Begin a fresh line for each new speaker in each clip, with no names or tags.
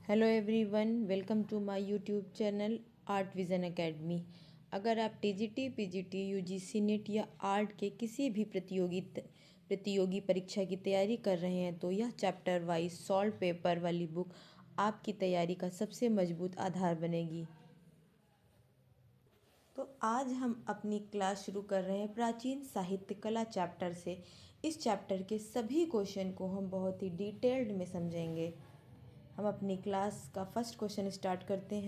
Hello everyone, welcome to my YouTube channel art vision academy. अगर आप TGT, PGT, UGC NET या art के किसी भी प्रतियोगी परीक्षा की तैयारी कर रहे हैं तो यह चैप्टर वाइज सॉल्व पेपर वाली बुक आपकी तैयारी का सबसे मजबूत आधार बनेगी। तो आज हम अपनी क्लास शुरू कर रहे हैं प्राचीन साहित्य कला चैप्टर से। इस चैप्टर के सभी क्वेश्चन को हम बहुत ही डिटेल्ड में समझेंगे। हम अपनी क्लास का फर्स्ट क्वेश्चन स्टार्ट करते हैं।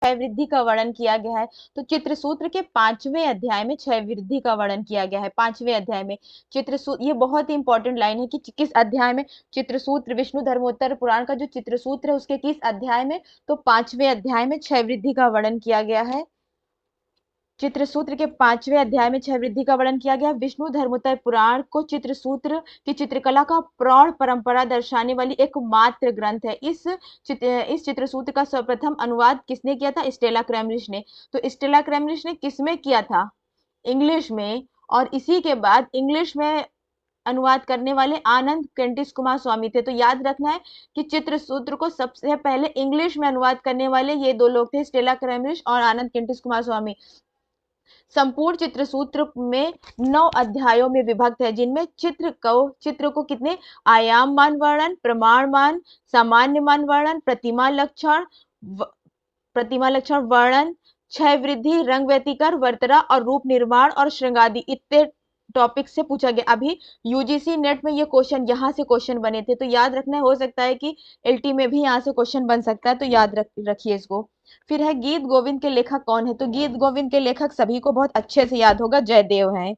क्षय वृद्धि का वर्णन किया गया है। तो चित्रसूत्र के 5वें अध्याय में क्षय वृद्धि का वर्णन किया गया है। 5वें अध्याय में चित्रसूत्र, ये बहुत ही इंपॉर्टेंट लाइन है कि किस अध्याय में चित्रसूत्र, विष्णु धर्मोत्तर पुराण का जो चित्रसूत्र है उसके किस अध्याय में, तो 5वें अध्याय में क्षय वृद्धि का वर्णन किया गया है। चित्रसूत्र के 5वें अध्याय में क्षय वृद्धि का वर्णन किया गया। विष्णु धर्मोत्तर पुराण को चित्रसूत्र की चित्रकला का प्रौढ़ परंपरा दर्शाने वाली एकमात्र ग्रंथ है। इस चित्रसूत्र का सर्वप्रथम अनुवाद किसने किया था? स्टेला क्रैमरिश ने। तो स्टेला क्रैमरिश ने किसमें किया था? इंग्लिश में। और इसी के बाद इंग्लिश में अनुवाद करने वाले आनंद केंटिस कुमार स्वामी थे। तो याद रखना है कि चित्रसूत्र को सबसे पहले इंग्लिश में अनुवाद करने वाले ये दो लोग थे, स्टेला क्रैमरिश और आनंद केंटिस कुमार स्वामी। संपूर्ण चित्रसूत्र में 9 अध्यायों में विभक्त है, जिनमें चित्र को कितने आयाम मान वर्णन, प्रमाण मान, सामान्य मान वर्णन, प्रतिमा लक्षण वर्णन, क्षय वृद्धि, रंग व्यतिकर, वर्तरा और रूप निर्माण और श्रृंगादि इतने टॉपिक से पूछा गया। अभी यूजीसी नेट में ये क्वेश्चन यहाँ से क्वेश्चन बने थे, तो याद रखना है। हो सकता है कि एलटी में भी यहाँ से क्वेश्चन बन सकता है, तो याद रखिए इसको। फिर है गीत गोविंद के लेखक कौन है? तो गीत गोविंद के लेखक सभी को बहुत अच्छे से याद होगा, जयदेव हैं।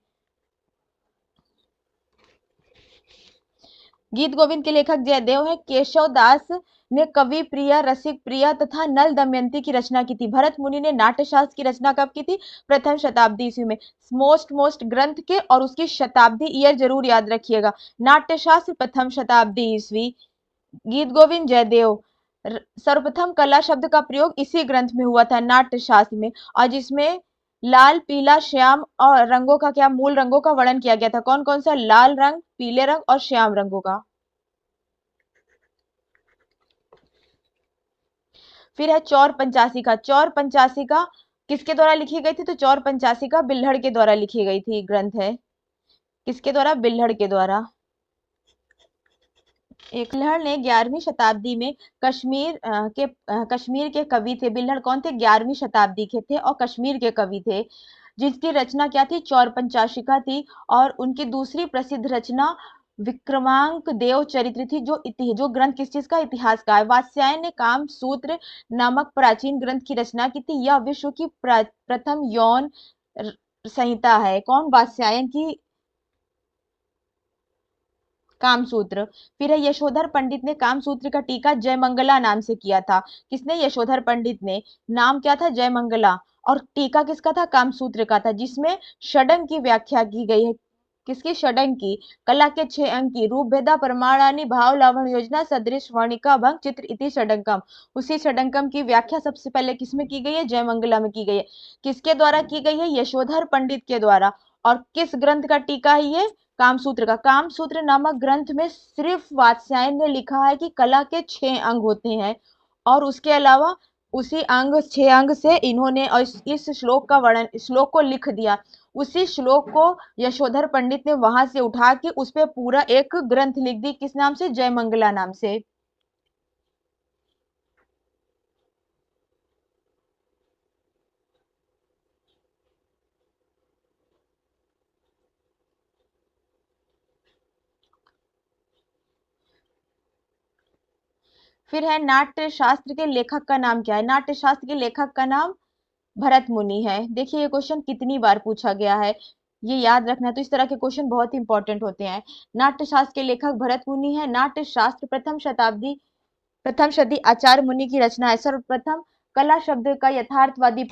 गीत गोविंद के लेखक जयदेव है। केशव दास ने कवि प्रिया, रसिक प्रिया तथा नल दमयंती की रचना की थी। भरत मुनि ने नाट्यशास्त्र की रचना कब की थी? प्रथम शताब्दी ईस्वी में। मोस्ट ग्रंथ के और उसकी शताब्दी ईयर जरूर याद रखिएगा। नाट्यशास्त्र प्रथम शताब्दी ईस्वी, गीत गोविंद जयदेव। सर्वप्रथम कला शब्द का प्रयोग इसी ग्रंथ में हुआ था, नाट्यशास्त्र में, और जिसमें लाल, पीला, श्याम और रंगों का क्या मूल रंगों का वर्णन किया गया था? कौन कौन सा? लाल रंग, पीले रंग और श्याम रंगों का। फिर है चौर पंचासिका। चौर पंचासिका किसके द्वारा लिखी गई थी? तो चौर पंचासिका बिल्हड़ के द्वारा लिखी गई थी, ग्रंथ है। किसके द्वारा? बिल्हड़ के द्वारा। बिल्हड़ ने 11वीं शताब्दी में कश्मीर के कवि थे। बिल्हड़ कौन थे? 11वीं शताब्दी के थे और कश्मीर के कवि थे, जिसकी रचना क्या थी? चौर पंचाशिका थी। और उनकी दूसरी प्रसिद्ध रचना विक्रमांक देव चरित्र थी, जो ग्रंथ किस चीज का? इतिहास का है। वात्स्यायन ने काम सूत्र नामक प्राचीन ग्रंथ की रचना की थी। यह विश्व की प्रथम यौन संहिता है। कौन? वात्स्यायन की कामसूत्र। फिर है यशोधर पंडित ने कामसूत्र का टीका जयमंगला नाम से किया था। किसने? यशोधर पंडित ने। नाम क्या था? जयमंगला। और टीका किसका था? कामसूत्र का था, जिसमें षडंग की व्याख्या की गई है। किसकी? षडंग की। कला के 6 अंक की रूप भेदा प्रमाणानि भाव लावण योजना सदृश वर्णिका भंग चित्र इति षडंकम। उसी षडंकम की व्याख्या सबसे पहले किसमें की गई है? जयमंगला में की गई है। किसके द्वारा की गई है? यशोधर पंडित के द्वारा। और किस ग्रंथ का टीका है ये? कामसूत्र का। कामसूत्र नामक ग्रंथ में सिर्फ वात्स्यायन ने लिखा है कि कला के 6 अंग होते हैं, और उसके अलावा उसी 6 अंग से इन्होंने और इस श्लोक का वर्णन, श्लोक को लिख दिया। उसी श्लोक को यशोधर पंडित ने वहां से उठा के उस पे पूरा एक ग्रंथ लिख दी। किस नाम से? जयमंगला नाम से। फिर है नाट्य शास्त्र के लेखक का नाम क्या है? नाट्य शास्त्र के लेखक का नाम भरत मुनि है। देखिए ये क्वेश्चन कितनी बार पूछा गया है, ये याद रखना है। तो इस तरह के क्वेश्चन बहुत इंपॉर्टेंट होते हैं। नाट्य शास्त्र के लेखक भरत मुनि है। नाट्य शास्त्र प्रथम शती आचार्य मुनि की रचना है। सर्वप्रथम कला शब्द का यथार्थवादी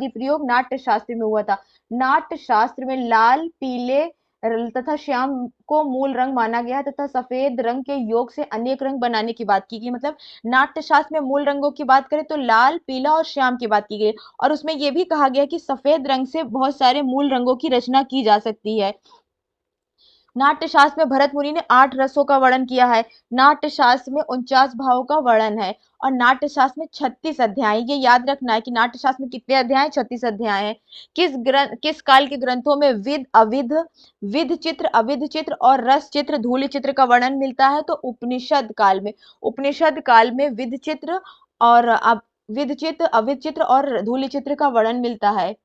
प्रयोग नाट्य शास्त्र में हुआ था। नाट्य शास्त्र में लाल, पीले तथा श्याम को मूल रंग माना गया है तथा सफेद रंग के योग से अनेक रंग बनाने की बात की गई। मतलब नाट्य शास्त्र में मूल रंगों की बात करें तो लाल, पीला और श्याम की बात की गई, और उसमें यह भी कहा गया कि सफेद रंग से बहुत सारे मूल रंगों की रचना की जा सकती है। नाट्यशास्त्र में भरत मुनि ने 8 रसों का वर्णन किया है। नाट्यशास्त्र में 49 भावों का वर्णन है और नाट्यशास्त्र में 36 अध्याय। ये याद रखना है कि नाट्यशास्त्र में कितने अध्याय हैं? 36 अध्याय हैं। किस काल के ग्रंथों में विद अविध, विध चित्र, अविध चित्र और रस चित्र, धूलि चित्र का वर्णन मिलता है? तो उपनिषद काल में। उपनिषद काल में विध चित्र और विध चित्र, अविध चित्र और धूलि चित्र का वर्णन मिलता है।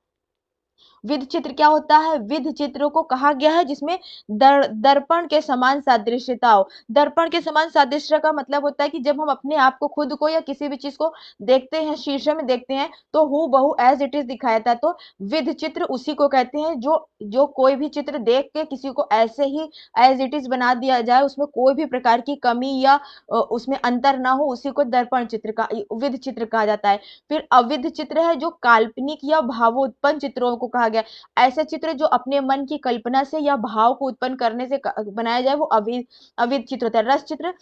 विध चित्र क्या होता है? विध चित्रों को कहा गया है जिसमें दर्पण के समान सादृश्यता हो। दर्पण के समान सादृश्य का मतलब होता है कि जब हम अपने आप को, खुद को या किसी भी चीज को देखते हैं, शीशे में देखते हैं, तो हू बहू एज इट इज दिखाया था। तो विध चित्र उसी को कहते हैं जो जो कोई भी चित्र देख के किसी को ऐसे ही एज इट इज बना दिया जाए, उसमें कोई भी प्रकार की कमी या उसमें अंतर ना हो, उसी को दर्पण चित्र का, विध चित्र कहा जाता है। फिर अविध चित्र है जो काल्पनिक या भावोत्पन्न चित्रों को कहा गया। ऐसे चित्र जो अपने मन की कल्पना से या भाव को उत्पन्न करने से बनाया जाए, वो अविध अविध चित्र होता है। रस चित्र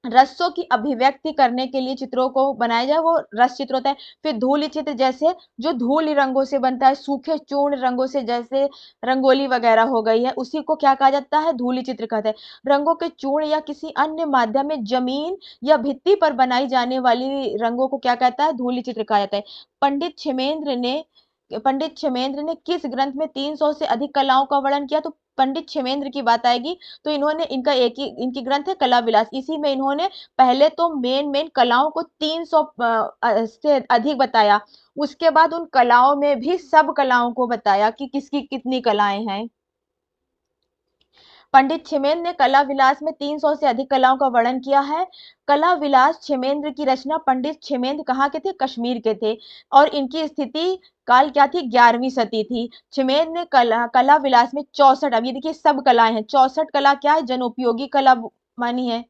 रसों की अभिव्यक्ति करने के लिए चित्रों को बनाया जाए, वो रस चित्र होता है। फिर धूलि चित्र जैसे जो धूल रंगों से बनता है, सूखे चूर्ण रंगों से, जैसे रंगोली वगैरह हो गई है, उसी को क्या कहा जाता है? धूलि चित्र कहते हैं। रंगों के चूर्ण या किसी अन्य माध्यम में जमीन या भित्ति पर बनाई जाने वाली रंगों को क्या कहता है? धूलि चित्र कहा जाता है। पंडित क्षमेंद्र ने किस ग्रंथ में 300 से अधिक कलाओं का वर्णन किया? तो पंडित क्षमेंद्र की बात आएगी तो इन्होंने, इनका एक ही इनकी ग्रंथ है कला विलास। इसी में इन्होंने पहले तो मेन कलाओं को 300 से अधिक बताया। उसके बाद उन कलाओं में भी सब कलाओं को बताया कि किसकी कितनी कलाएं हैं। पंडित क्षमेंद्र ने कला विलास में 300 से अधिक कलाओं का वर्णन किया है। कला विलास क्षमेंद्र की रचना। पंडित क्षमेंद्र कहाँ के थे? कश्मीर के थे और इनकी स्थिति काल क्या थी? 11वीं सदी थी। क्षमेंद्र ने कला विलास में 64, अब ये देखिए सब कलाएं हैं, 64 कला क्या है? जनोपयोगी कला मानी है।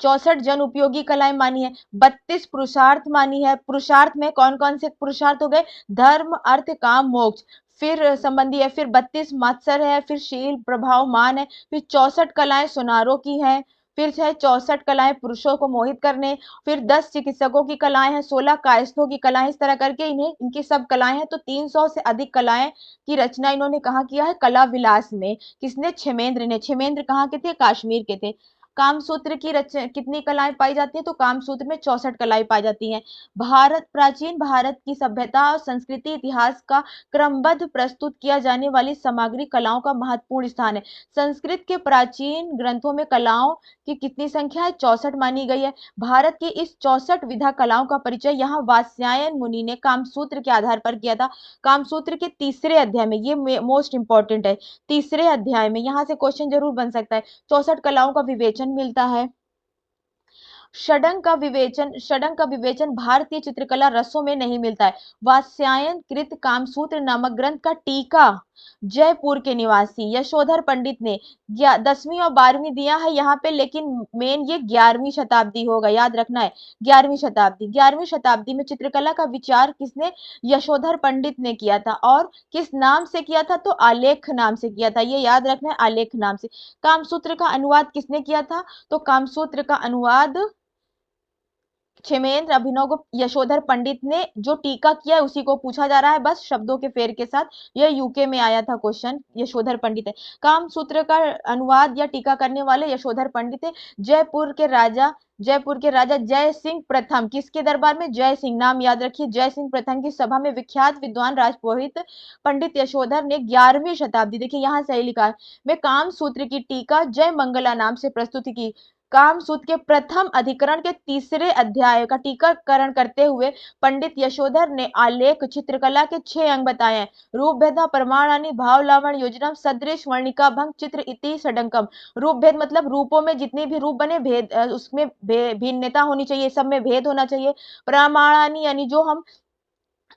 64 जन उपयोगी कलाएं मानी है। 32 पुरुषार्थ मानी है। पुरुषार्थ में कौन कौन से पुरुषार्थ हो गए? धर्म, अर्थ, काम, मोक्ष फिर संबंधी है। फिर 32 मत्सर है। फिर शील, प्रभाव, मान है। फिर 64 कलाएं सुनारों की हैं। फिर है 64 कलाएं पुरुषों को मोहित करने। फिर 10 चिकित्सकों की कलाएं हैं। 16 कायस्थों की कलाएं। इस तरह करके इन्हें, इनकी सब कलाएं हैं। तो 300 से अधिक कलाएं की रचना इन्होंने कहाँ किया है? कला विलास में। किसने? क्षमेंद्र ने। क्षमेंद्र कहाँ के थे? कश्मीर के थे। कामसूत्र की रचना कितनी कलाएं पाई जाती हैं? तो कामसूत्र में 64 कलाएं पाई जाती हैं। प्राचीन भारत की सभ्यता और संस्कृति इतिहास का क्रमबद्ध प्रस्तुत किया जाने वाली सामग्री कलाओं का महत्वपूर्ण स्थान है। संस्कृत के प्राचीन ग्रंथों में कलाओं की कितनी संख्या है? 64 मानी गई है। भारत की इस 64 विधा कलाओं का परिचय यहाँ वात्स्यायन मुनि ने कामसूत्र के आधार पर किया था। कामसूत्र के तीसरे अध्याय में, ये मोस्ट इंपॉर्टेंट है, तीसरे अध्याय में यहाँ से क्वेश्चन जरूर बन सकता है। 64 कलाओं का विवेचन मिलता है। षडंग का विवेचन भारतीय चित्रकला रसों में नहीं मिलता है। वात्स्यायन कृत कामसूत्र नामक ग्रंथ का टीका जयपुर के निवासी यशोधर पंडित ने 10वीं और 12वीं दिया है यहाँ पे, लेकिन मेन ये 11वीं शताब्दी होगा, याद रखना है। 11वीं शताब्दी में चित्रकला का विचार किसने? यशोधर पंडित ने किया था। और किस नाम से किया था? तो आलेख नाम से किया था, ये याद रखना है, आलेख नाम से। कामसूत्र का अनुवाद किसने किया था? तो कामसूत्र का अनुवाद क्षेमेंद्र अभिनव गुप्त यशोधर पंडित ने। जो टीका किया है उसी को पूछा जा रहा है, बस शब्दों के फेर के साथ। यह यूके में आया था क्वेश्चन, यशोधर पंडित है। कामसूत्र का अनुवाद या टीका करने वाले यशोधर पंडित है। जयपुर के राजा जय सिंह प्रथम, किसके दरबार में? जय सिंह, नाम याद रखिए, जय सिंह प्रथम की सभा में विख्यात विद्वान राजपुरोहित पंडित यशोधर ने 11वीं शताब्दी, देखिए यहाँ सही लिखा है, में कामसूत्र की टीका जय मंगला नाम से प्रस्तुत की। कामसूत्र के प्रथम अधिकरण के तीसरे अध्याय का टीकाकरण करते हुए पंडित यशोधर ने आलेख चित्रकला के 6 अंग बताए हैं। रूप भेदा, प्रमाणानि, भाव लावण्य, योजनम, सदृश, वर्णिका भंग, चित्र इति षडंकम। रूप भेद मतलब रूपों में जितने भी रूप बने, भेद उसमें भिन्नता होनी चाहिए, सब में भेद होना चाहिए। प्रमाणानि यानी जो हम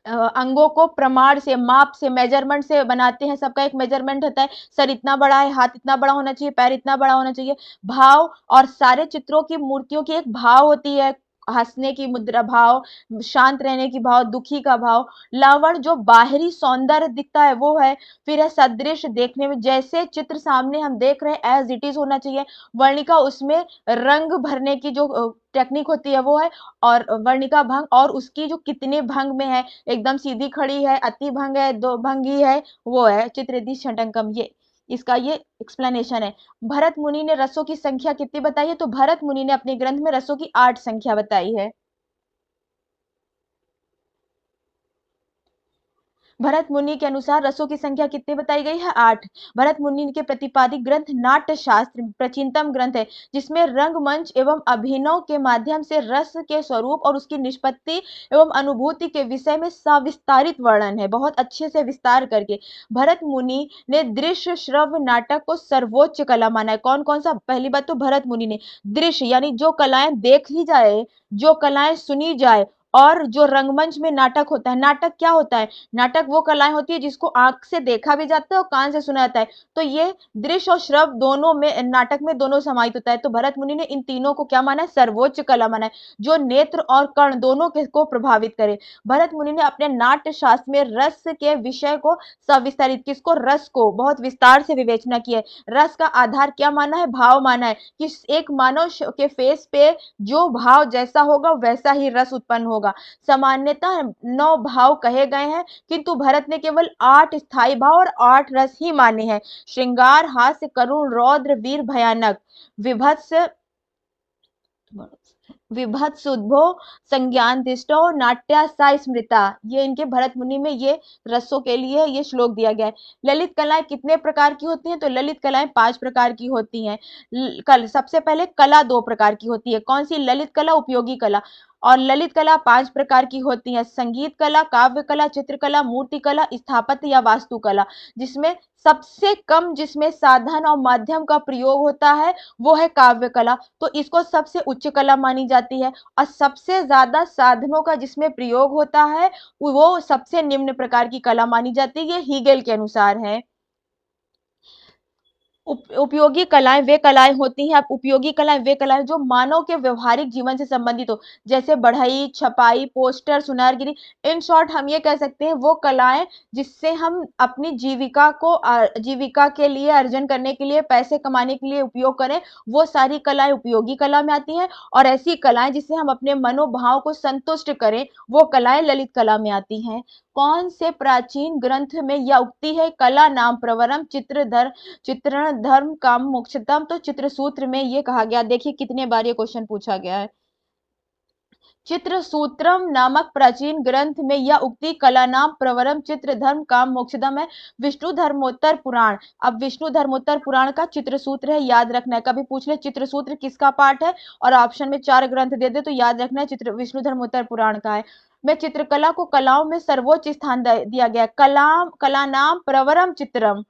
अंगों को प्रमाण से, माप से, मेजरमेंट से बनाते हैं, सबका एक मेजरमेंट होता है। सर इतना बड़ा है, हाथ इतना बड़ा होना चाहिए, पैर इतना बड़ा होना चाहिए। भाव, और सारे चित्रों की, मूर्तियों की एक भाव होती है, हंसने की मुद्रा भाव, शांत रहने की भाव, दुखी का भाव। लवण जो बाहरी सौंदर्य दिखता है वो है। फिर है सदृश, देखने में जैसे चित्र सामने हम देख रहे हैं एज इट इज होना चाहिए। वर्णिका, उसमें रंग भरने की जो टेक्निक होती है वो है। और वर्णिका भंग, और उसकी जो कितने भंग में है, एकदम सीधी खड़ी है, अति भंग है, दो भंगी है, वो है चित्ररीति षटंकम। ये इसका ये एक्सप्लेनेशन है। भरत मुनि ने रसों की संख्या कितनी बताई है? तो भरत मुनि ने अपने ग्रंथ में रसों की 8 संख्या बताई है। भरत मुनि के अनुसार रसों की संख्या कितनी बताई गई है? 8। भरत मुनि के प्रतिपादित ग्रंथ नाट्य शास्त्र प्राचीनतम ग्रंथ है, जिसमें रंगमंच एवं अभिनव के माध्यम से रस के स्वरूप और उसकी निष्पत्ति एवं अनुभूति के विषय में सविस्तारित वर्णन है, बहुत अच्छे से विस्तार करके। भरत मुनि ने दृश्य श्रव्य नाटक को सर्वोच्च कला माना है। कौन कौन सा? पहली बात तो भरत मुनि ने दृश्य यानी जो कलाएं देख ली जाए, जो कलाएं सुनी जाए, और जो रंगमंच में नाटक होता है। नाटक क्या होता है? नाटक वो कलाएं होती है जिसको आंख से देखा भी जाता है और कान से सुना जाता है। तो ये दृश्य और श्रव्य दोनों में, नाटक में दोनों समाहित होता है। तो भरत मुनि ने इन तीनों को क्या माना है? सर्वोच्च कला माना है, जो नेत्र और कर्ण दोनों के को प्रभावित करे। भरत मुनि ने अपने नाट्य शास्त्र में रस के विषय को सविस्तारित, किसको? रस को बहुत विस्तार से विवेचना की है। रस का आधार क्या माना है? भाव माना है कि एक मानव के फेस पे जो भाव जैसा होगा वैसा ही रस उत्पन्न होगा। सामान्यतः 9 भाव कहे गए हैं, किंतु भरत ने केवल 8 स्थायी भाव और 8 रस ही माने हैं। श्रृंगार, हास्य, करुण, रौद्र, वीर, भयानक, विभत्स, विभत्स, उद्भव, संज्ञान दिष्टो, नाट्यासा, स्मृता, ये इनके भरत मुनि में ये रसों के लिए ये श्लोक दिया गया है। ललित कलाएं कितने प्रकार की होती हैं? तो ललित कलाएं 5 प्रकार की होती हैं। कल सबसे पहले कला 2 प्रकार की होती है। कौन सी? ललित कला, उपयोगी कला। और ललित कला 5 प्रकार की होती है। संगीत कला, काव्य कला, चित्रकला, मूर्ति कला, स्थापत्य या वास्तुकला। जिसमें सबसे कम जिसमें साधन और माध्यम का प्रयोग होता है वो है काव्य कला, तो इसको सबसे उच्च कला मानी जाती है। और सबसे ज्यादा साधनों का जिसमें प्रयोग होता है वो सबसे निम्न प्रकार की कला मानी जाती है। ये हीगेल के अनुसार है। उपयोगी कलाएं वे कलाएं होती हैं। उपयोगी कलाएं वे कलाएं जो मानव के व्यवहारिक जीवन से संबंधित हो, जैसे बढ़ई, छपाई, पोस्टर, सुनारगिरी। इन शॉर्ट हम ये कह सकते हैं वो कलाएं जिससे हम अपनी जीविका को जीविका के लिए, अर्जन करने के लिए, पैसे कमाने के लिए उपयोग करें, वो सारी कलाएं उपयोगी कला में आती हैं। और ऐसी कलाएं जिससे हम अपने मनोभाव को संतुष्ट करें, वो कलाएं ललित कला में आती हैं। कौन से प्राचीन ग्रंथ में यह उक्ति है? कला नाम प्रवरम चित्रण धर्म काम मोक्षतम। तो चित्रसूत्र में ये कहा गया। देखिए कितने बार ये क्वेश्चन पूछा गया है। चित्रसूत्रम नामक प्राचीन ग्रंथ में यह उक्ति कला नाम प्रवरम चित्र धर्म काम मोक्षदम है। विष्णु धर्मोत्तर पुराण। अब विष्णु धर्मोत्तर पुराण का चित्रसूत्र है, याद रखना है। कभी पूछ ले चित्रसूत्र किसका पाठ है और ऑप्शन में 4 ग्रंथ दे दे तो याद रखना है चित्र विष्णु धर्मोत्तर पुराण का है। में चित्रकला को कलाओं में सर्वोच्च स्थान दिया गया। कला नाम प्रवरम चित्रम।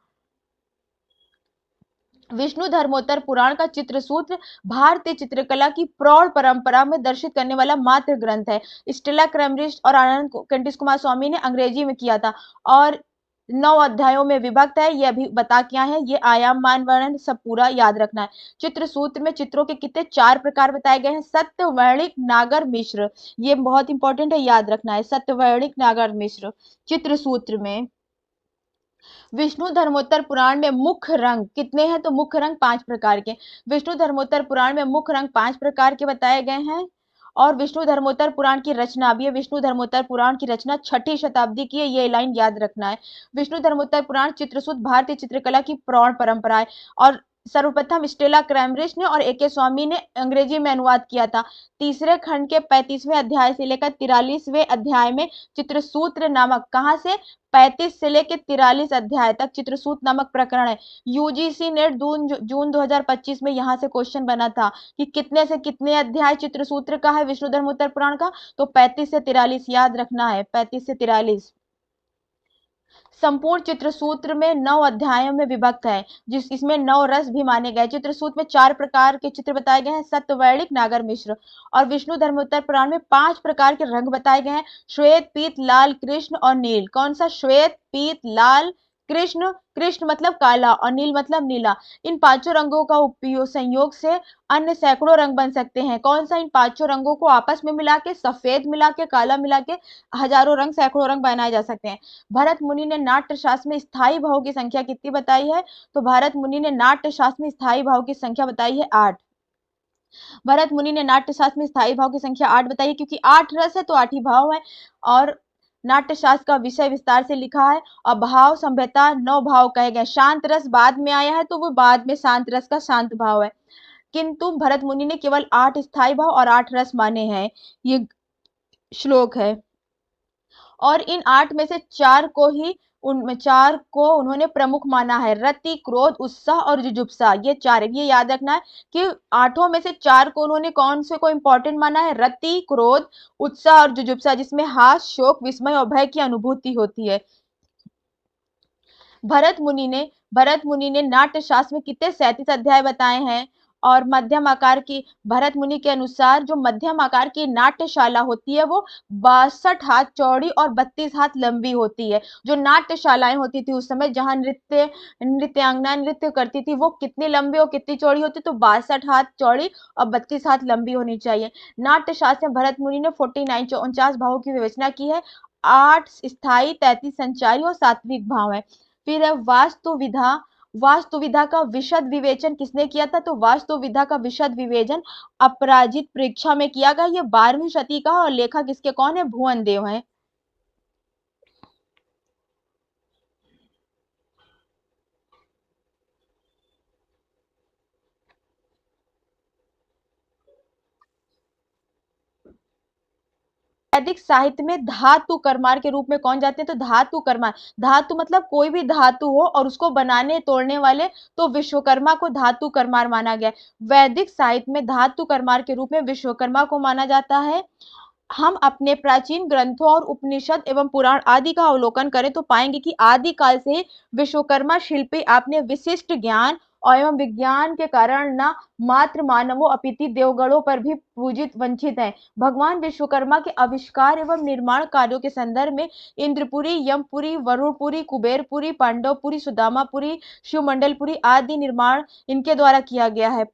विष्णु धर्मोत्तर पुराण का चित्रसूत्र भारतीय चित्रकला की प्रौढ़ परंपरा में दर्शित करने वाला मात्र ग्रंथ है। स्टेला क्रैमरिज और आनंद कैंटिस कुमार स्वामी ने अंग्रेजी में किया था और 9 अध्यायों में विभक्त है। ये अभी बता क्या है, ये आयाम मान वर्णन सब पूरा याद रखना है। चित्रसूत्र में चित्रों के कितने 4 प्रकार बताए गए हैं। सत्यवर्णिक, नागर, मिश्र। ये बहुत इंपॉर्टेंट है, याद रखना है। सत्यवर्णिक, नागर, मिश्र चित्रसूत्र में। विष्णु धर्मोत्तर पुराण में मुख्य रंग कितने हैं? तो मुख्य रंग 5 प्रकार के। विष्णु धर्मोत्तर पुराण में मुख्य रंग 5 प्रकार के बताए गए हैं। और विष्णु धर्मोत्तर पुराण की रचना, अब ये विष्णु धर्मोत्तर पुराण की रचना 6ठी शताब्दी की है, ये लाइन याद रखना है। विष्णु धर्मोत्तर पुराण चित्रसूत्र भारतीय चित्रकला की प्रौढ़ परंपरा है। और सर्वप्रथम स्टेला क्रैमरिज ने और ए.के. स्वामी ने अंग्रेजी में अनुवाद किया था। तीसरे खंड के 35वें अध्याय से लेकर 43वें अध्याय में चित्रसूत्र नामक, कहां से? 35 से लेकर 43 अध्याय तक चित्रसूत्र नामक प्रकरण है। यूजीसी नेट जून 2025 में यहां से क्वेश्चन बना था कि कितने से कितने अध्याय चित्रसूत्र का है विष्णु धर्मोत्तर पुराण का? तो 35 से 43 याद रखना है, 35 से 43। संपूर्ण चित्रसूत्र में 9 अध्यायों में विभक्त है, इसमें 9 रस भी माने गए। चित्रसूत्र में 4 प्रकार के चित्र बताए गए हैं, सत्यवर्णिक, नागर, मिश्र। और विष्णु धर्मोत्तर पुराण में 5 प्रकार के रंग बताए गए हैं, श्वेत, पीत, लाल, कृष्ण और नील। कौन सा? श्वेत, पीत, लाल, कृष्ण, कृष्ण मतलब काला और नील मतलब नीला। इन पांचों रंगों का उपयोग संयोग से अन्य सैकड़ों रंग बन सकते हैं। कौन सा? इन पांचों रंगों को आपस में मिला के, सफेद मिला के, काला मिला के हजारों रंग, सैकड़ों रंग बनाए जा सकते हैं। भरत मुनि ने नाट्य शास्त्र में स्थायी भावों की संख्या कितनी बताई है? तो भरत मुनि ने नाट्य शास्त्र में स्थायी भाव की संख्या बताई है 8। भरत मुनि ने नाट्य शास्त्र में स्थायी भाव की संख्या 8 बताई है, क्योंकि 8 रस है तो 8 ही भाव है। और नाट्य शास्त्र का विषय विस्तार से लिखा है। और भाव संहिता 9 भाव कहे गए। शांत रस बाद में आया है तो वो बाद में शांत रस का शांत भाव है, किंतु भरत मुनि ने केवल 8 स्थायी भाव और 8 रस माने हैं। ये श्लोक है। और इन 8 में से 4 को ही उनमें 4 को उन्होंने प्रमुख माना है। रति, क्रोध, उत्साह और जुजुप्सा, ये 4 है। ये याद रखना है कि 8 में से 4 को उन्होंने कौन से को इंपॉर्टेंट माना है? रति, क्रोध, उत्साह और जुजुप्सा, जिसमें हास, शोक, विस्मय और भय की अनुभूति होती है। भरत मुनि ने नाट्य शास्त्र में कितने 37 अध्याय बताए हैं? और मध्यम आकार की, भरत मुनि के अनुसार जो मध्यम आकार की नाट्यशाला होती है वो 62 हाथ चौड़ी और 32 हाथ लंबी होती है। जो नाट्यशालाएं होती थी उस समय, जहां नृत्यांगना नृत्य करती थी, वो कितनी लंबी और कितनी चौड़ी होती? तो 62 हाथ चौड़ी और 32 हाथ लंबी होनी चाहिए। नाट्य शास्त्र में भरत मुनि ने 49 49 भावों की विवेचना की है। 8 स्थायी, 33 संचारी और सात्विक भाव है। फिर है वास्तुविधा। वास्तुविधा का विशद विवेचन किसने किया था? तो वास्तुविधा का विशद विवेचन अपराजित परीक्षा में किया गया। ये 12वीं शती का और लेखक इसके कौन है? भुवन देव है। वैदिक साहित्य में धातु करमार के रूप में कौन जाते हैं? तो धातु करमार, धातु मतलब कोई भी धातु हो और उसको बनाने तोड़ने वाले, तो विश्वकर्मा को धातु करमार माना गया। वैदिक साहित्य में धातु करमार के रूप में विश्वकर्मा को माना जाता है। हम अपने प्राचीन ग्रंथों और उपनिषद एवं पुराण आदि का अवलोकन करें तो पाएंगे कि आदि काल से विश्वकर्मा शिल्पी अपने विशिष्ट ज्ञान और एवं विज्ञान के कारण न मात्र मानवों अपितु देवगणों पर भी पूजित वंचित हैं। भगवान विश्वकर्मा के आविष्कार एवं निर्माण कार्यों के संदर्भ में इंद्रपुरी, यमपुरी, वरुणपुरी, कुबेरपुरी, पांडवपुरी, सुदामापुरी, शिवमंडलपुरी आदि निर्माण इनके द्वारा किया गया है।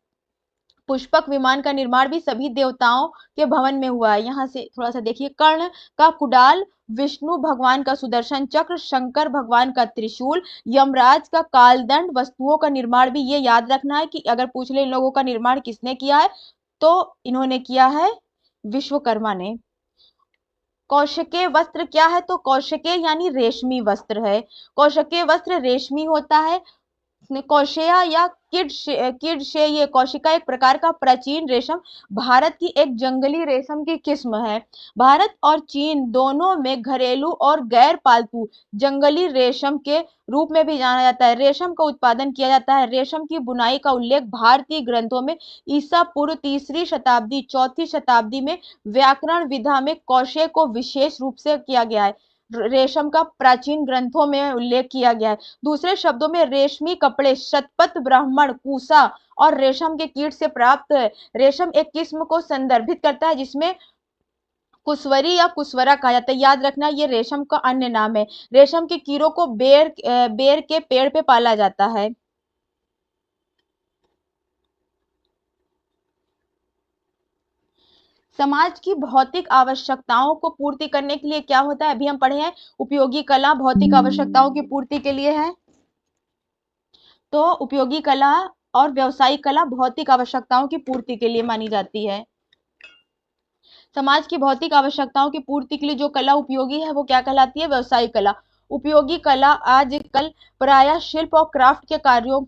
पुष्पक विमान का निर्माण भी सभी देवताओं के भवन में हुआ है। यहाँ से थोड़ा सा देखिए, कर्ण का कुडाल, विष्णु भगवान का सुदर्शन चक्र, शंकर भगवान का त्रिशूल, यमराज का कालदंड, वस्तुओं का निर्माण भी ये याद रखना है कि अगर पूछ ले इन लोगों का निर्माण किसने किया है, तो इन्होंने किया है विश्वकर्मा ने। कौशके वस्त्र क्या है? तो कौशके यानी रेशमी वस्त्र है। कौशके वस्त्र रेशमी होता है। कौशेया या किड से ये कौशिका एक प्रकार का प्राचीन रेशम, भारत की एक जंगली रेशम की किस्म है। भारत और चीन दोनों में घरेलू और गैर पालतू जंगली रेशम के रूप में भी जाना जाता है। रेशम का उत्पादन किया जाता है। रेशम की बुनाई का उल्लेख भारतीय ग्रंथों में ईसा पूर्व 3री शताब्दी 4वीं शताब्दी में व्याकरण विधा में कौशे को विशेष रूप से किया गया है। रेशम का प्राचीन ग्रंथों में उल्लेख किया गया है। दूसरे शब्दों में रेशमी कपड़े शतपथ ब्राह्मण, पूसा और रेशम के कीट से प्राप्त है। रेशम एक किस्म को संदर्भित करता है जिसमें कुशवरी या कुशवरा कहा जाता है। याद रखना, ये रेशम का अन्य नाम है। रेशम के कीड़ों को बेर के पेड़ पे पाला जाता है। समाज की भौतिक आवश्यकताओं को पूर्ति करने के लिए क्या होता है? अभी हम पढ़े हैं उपयोगी कला भौतिक आवश्यकताओं की पूर्ति के लिए है। तो उपयोगी कला और व्यावसायिक कला भौतिक आवश्यकताओं की पूर्ति के लिए मानी जाती है। समाज की भौतिक आवश्यकताओं की पूर्ति के लिए जो कला उपयोगी है वो क्या कहलाती है? व्यावसायिक कला। उपयोगी कला आजकल प्रायः शिल्प और क्राफ्ट के कार्यों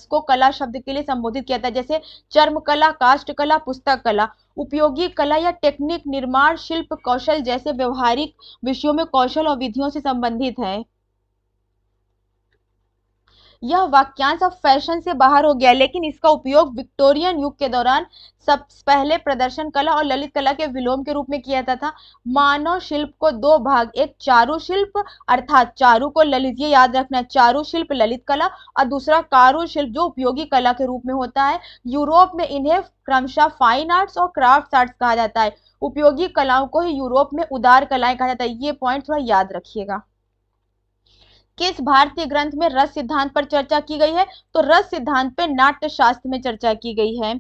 को कला शब्द के लिए संबोधित किया जाता है, जैसे चर्म कला, काष्ठ कला, पुस्तक कला। उपयोगी कला या टेक्निक निर्माण, शिल्प कौशल जैसे व्यवहारिक विषयों में कौशल और विधियों से संबंधित है। यह वाक्यांश अब फैशन से बाहर हो गया, लेकिन इसका उपयोग विक्टोरियन युग के दौरान सबसे पहले प्रदर्शन कला और ललित कला के विलोम के रूप में किया जाता था। मानव शिल्प को 2 भाग, एक चारु शिल्प अर्थात चारु को ललित, ये याद रखना, चारु शिल्प ललित कला, और दूसराकारु शिल्प जो उपयोगी कला के रूप में होता है। यूरोप में इन्हें क्रमशः फाइन आर्ट्स और क्राफ्ट आर्ट्स कहा जाता है। उपयोगी कलाओं को ही यूरोप में उदार कलाएं कहा जाता है। ये पॉइंट थोड़ा याद रखिएगा। किस भारतीय ग्रंथ में रस सिद्धांत पर चर्चा की गई है? तो रस सिद्धांत पे नाट्य शास्त्र में चर्चा की गई है।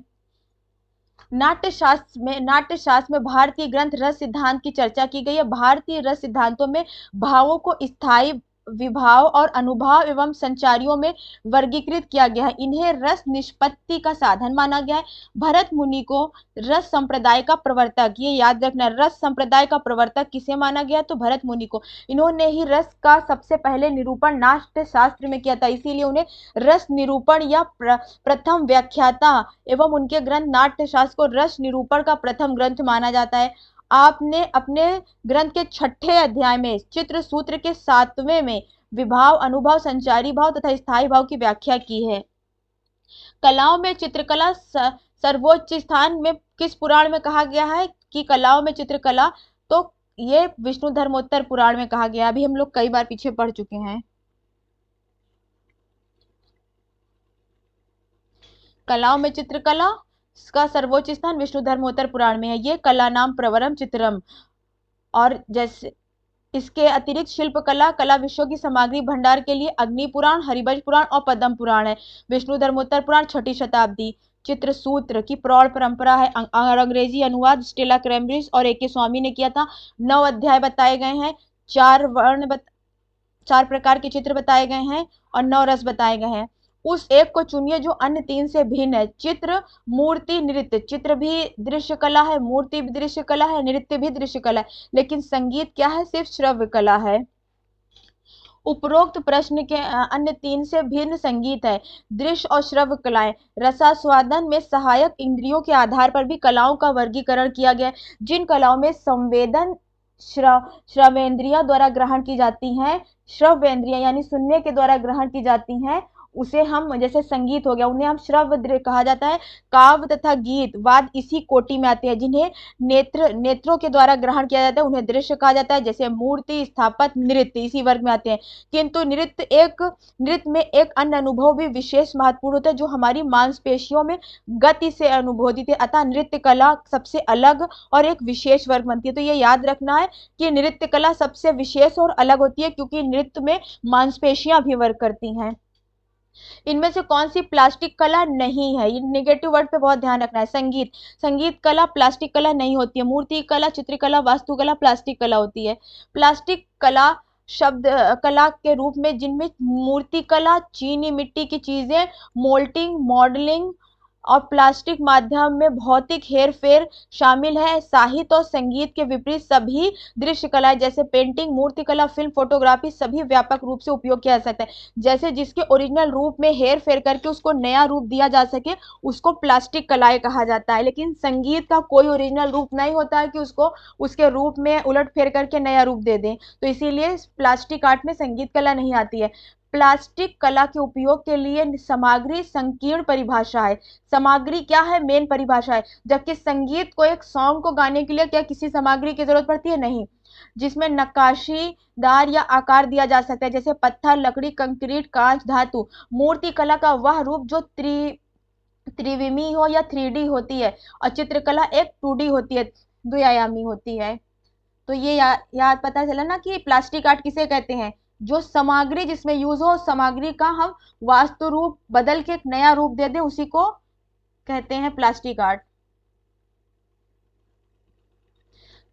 नाट्य शास्त्र में भारतीय ग्रंथ रस सिद्धांत की चर्चा की गई है। भारतीय रस सिद्धांतों में भावों को स्थायी विभाव और अनुभाव एवं संचारियों में वर्गीकृत किया गया है। इन्हें रस निष्पत्ति का साधन माना गया है। भरत मुनि को रस संप्रदाय का प्रवर्तक, ये याद रखना, रस संप्रदाय का प्रवर्तक किसे माना गया? तो भरत मुनि को। इन्होंने ही रस का सबसे पहले निरूपण नाट्य शास्त्र में किया था, इसीलिए उन्हें रस निरूपण या प्रथम व्याख्याता एवं उनके ग्रंथ नाट्य शास्त्र को रस निरूपण का प्रथम ग्रंथ माना जाता है। आपने अपने ग्रंथ के 6ठे अध्याय में चित्र सूत्र के 7वें में विभाव, अनुभव, संचारी भाव तथा स्थायी भाव की व्याख्या की है। कलाओं में चित्रकला सर्वोच्च स्थान में किस पुराण में कहा गया है कि कलाओं में चित्रकला? तो ये विष्णु धर्मोत्तर पुराण में कहा गया। अभी हम लोग कई बार पीछे पढ़ चुके हैं। कलाओं में चित्रकला का सर्वोच्च स्थान विष्णु धर्मोत्तर पुराण में है। ये कला नाम प्रवरम चित्रम। और जैसे इसके अतिरिक्त शिल्पकला कला विषयों की सामग्री भंडार के लिए अग्नि पुराण, हरिवंश पुराण और पद्म पुराण है। विष्णु धर्मोत्तर पुराण 6ठी शताब्दी। चित्रसूत्र की प्रौढ़ परंपरा है और अंग्रेजी अनुवाद स्टेला कैम्ब्रिज और ए.के. स्वामी ने किया था। 9 अध्याय बताए गए हैं, 4 प्रकार के चित्र बताए गए हैं और 9 रस बताए गए हैं। उस एक को चुनिए जो अन्य 3 से भिन्न है। चित्र, मूर्ति, नृत्य। चित्र भी दृश्य कला है, मूर्ति भी दृश्य कला है, नृत्य भी दृश्य कला है, लेकिन संगीत क्या है? सिर्फ श्रव्य कला है। उपरोक्त प्रश्न के अन्य 3 से भिन्न संगीत है। दृश्य और श्रव्य कलाएं। रसास्वादन में सहायक इंद्रियों के आधार पर भी कलाओं का वर्गीकरण किया गया है। जिन कलाओं में संवेदन श्रवेंद्रिया द्वारा ग्रहण की जाती हैं, श्रवेंद्रिया यानी सुनने के द्वारा ग्रहण की जाती हैं, उसे हम, जैसे संगीत हो गया, उन्हें हम श्रव्य कहा जाता है। काव्य तथा गीत वाद इसी कोटि में आते हैं। जिन्हें नेत्रों के द्वारा ग्रहण किया जाता है उन्हें दृश्य कहा जाता है। जैसे मूर्ति, स्थापत्य, नृत्य इसी वर्ग में आते हैं। किंतु नृत्य में एक अन्य अनुभव भी विशेष महत्वपूर्ण होता है जो हमारी मांसपेशियों में गति से अनुभूति है। अतः नृत्य कला सबसे अलग और एक विशेष वर्ग बनती है। तो ये याद रखना है कि नृत्य कला सबसे विशेष और अलग होती है, क्योंकि नृत्य में मांसपेशियां भी वर्क करती हैं। इनमें से कौन सी प्लास्टिक कला नहीं है? ये नेगेटिव वर्ड पे बहुत ध्यान रखना है। संगीत कला प्लास्टिक कला नहीं होती है। मूर्ति कला, चित्रकला, वास्तुकला प्लास्टिक कला होती है। प्लास्टिक कला शब्द कला के रूप में जिनमें मूर्ति कला, चीनी मिट्टी की चीजें, मोल्डिंग, मॉडलिंग और प्लास्टिक माध्यम में भौतिक हेरफेर शामिल है। साहित्य और संगीत के विपरीत सभी दृश्य कलाएं जैसे पेंटिंग, मूर्तिकला, फिल्म, फोटोग्राफी सभी व्यापक रूप से उपयोग किया जा सकता है। जैसे जिसके ओरिजिनल रूप में हेर फेर करके उसको नया रूप दिया जा सके उसको प्लास्टिक कलाएं कहा जाता है। लेकिन संगीत का कोई ओरिजिनल रूप नहीं होता है कि उसको उसके रूप में उलट फेर करके नया रूप दे दें, तो इसीलिए प्लास्टिक आर्ट में संगीत कला नहीं आती है। प्लास्टिक कला के उपयोग के लिए सामग्री संकीर्ण परिभाषा है। सामग्री क्या है? मेन परिभाषा है। जबकि संगीत को, एक सॉन्ग को गाने के लिए क्या किसी सामग्री की जरूरत पड़ती है? नहीं। जिसमें नक्काशीदार या आकार दिया जा सकता है, जैसे पत्थर, लकड़ी, कंक्रीट, कांच, धातु। मूर्ति कला का वह रूप जो त्रिविमी हो या 3D होती है, और चित्रकला एक 2D होती है, द्विआयामी होती है। तो ये याद पता चला ना कि प्लास्टिक आर्ट किसे कहते हैं? जो सामग्री जिसमें यूज हो, सामग्री का हम वास्तु रूप बदल के एक नया रूप दे दें, उसी को कहते हैं प्लास्टिक आर्ट।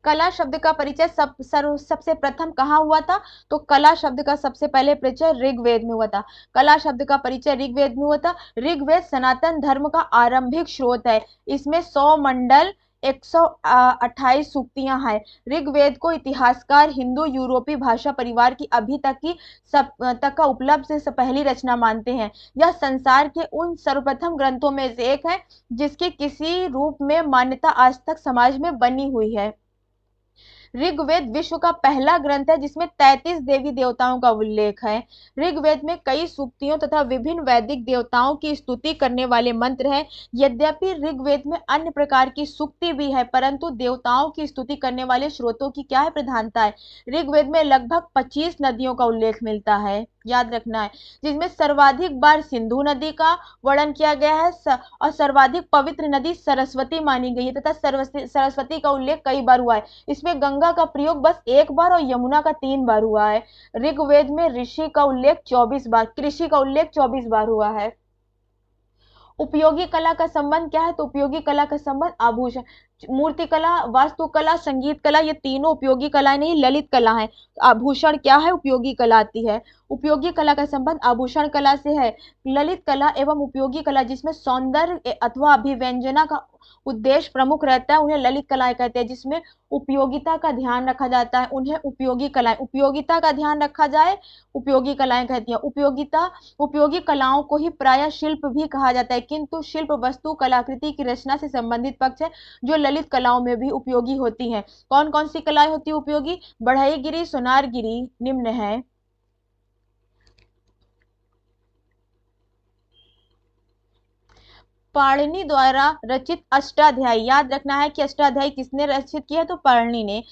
कला शब्द का परिचय सबसे प्रथम कहाँ हुआ था? तो कला शब्द का सबसे पहले परिचय ऋग्वेद में हुआ था। कला शब्द का परिचय ऋग्वेद में हुआ था। ऋग्वेद सनातन धर्म का आरंभिक स्रोत है। इसमें 100 मंडल, 128 सूक्तियां हैं। ऋग्वेद को इतिहासकार हिंदू यूरोपीय भाषा परिवार की अभी तक का उपलब्ध से पहली रचना मानते हैं। यह संसार के उन सर्वप्रथम ग्रंथों में से एक है जिसकी किसी रूप में मान्यता आज तक समाज में बनी हुई है। ऋग्वेद विश्व का पहला ग्रंथ है जिसमें 33 देवी देवताओं का उल्लेख है। ऋग्वेद में कई सूक्तियों तथा विभिन्न वैदिक देवताओं की स्तुति करने वाले मंत्र हैं। यद्यपि ऋग्वेद में अन्य प्रकार की सूक्ति भी है, परंतु देवताओं की स्तुति करने वाले स्रोतों की क्या है? प्रधानता है। ऋग्वेद में लगभग 25 नदियों का उल्लेख मिलता है, याद रखना है, जिसमें सर्वाधिक बार सिंधु नदी का वर्णन किया गया है और सर्वाधिक पवित्र नदी सरस्वती मानी गई है तथा सरस्वती का उल्लेख कई बार हुआ है। इसमें गंगा गंगा का प्रयोग बस एक बार और यमुना का 3 बार हुआ है। ऋग्वेद में ऋषि का उल्लेख 24 बार, कृषि का उल्लेख 24 बार हुआ है। उपयोगी कला का संबंध क्या है? तो उपयोगी कला का संबंध आभूषण, मूर्ति कला, वास्तुकला, संगीत कला, ये तीनों उपयोगी कलाएं नहीं ललित कला है। आभूषण क्या है? उपयोगी कला आती है। उपयोगी कला का संबंध आभूषण कला से है। ललित कला एवं उपयोगी कला जिसमें सौंदर्य अथवा अभिव्यंजना का उद्देश्य प्रमुख रहता है उन्हें ललित कलाएं कहते हैं। जिसमें उपयोगिता का ध्यान रखा जाता है उन्हें उपयोगी कलाएं, उपयोगिता का ध्यान रखा जाए उपयोगी कलाएं कहती हैं। उपयोगी कलाओं को ही प्रायः शिल्प भी कहा जाता है, किंतु शिल्प वस्तु कलाकृति की रचना से संबंधित पक्ष है जो ललित कलाओं में भी उपयोगी होती हैं। कौन कौन सी कलाएं होती है उपयोगी? बढ़ईगिरी, सोनारगिरी निम्न है। पाणिनि द्वारा रचित अष्टाध्यायी, याद रखना है कि अष्टाध्यायी किसने रचित किया है? तो पाणिनि ने।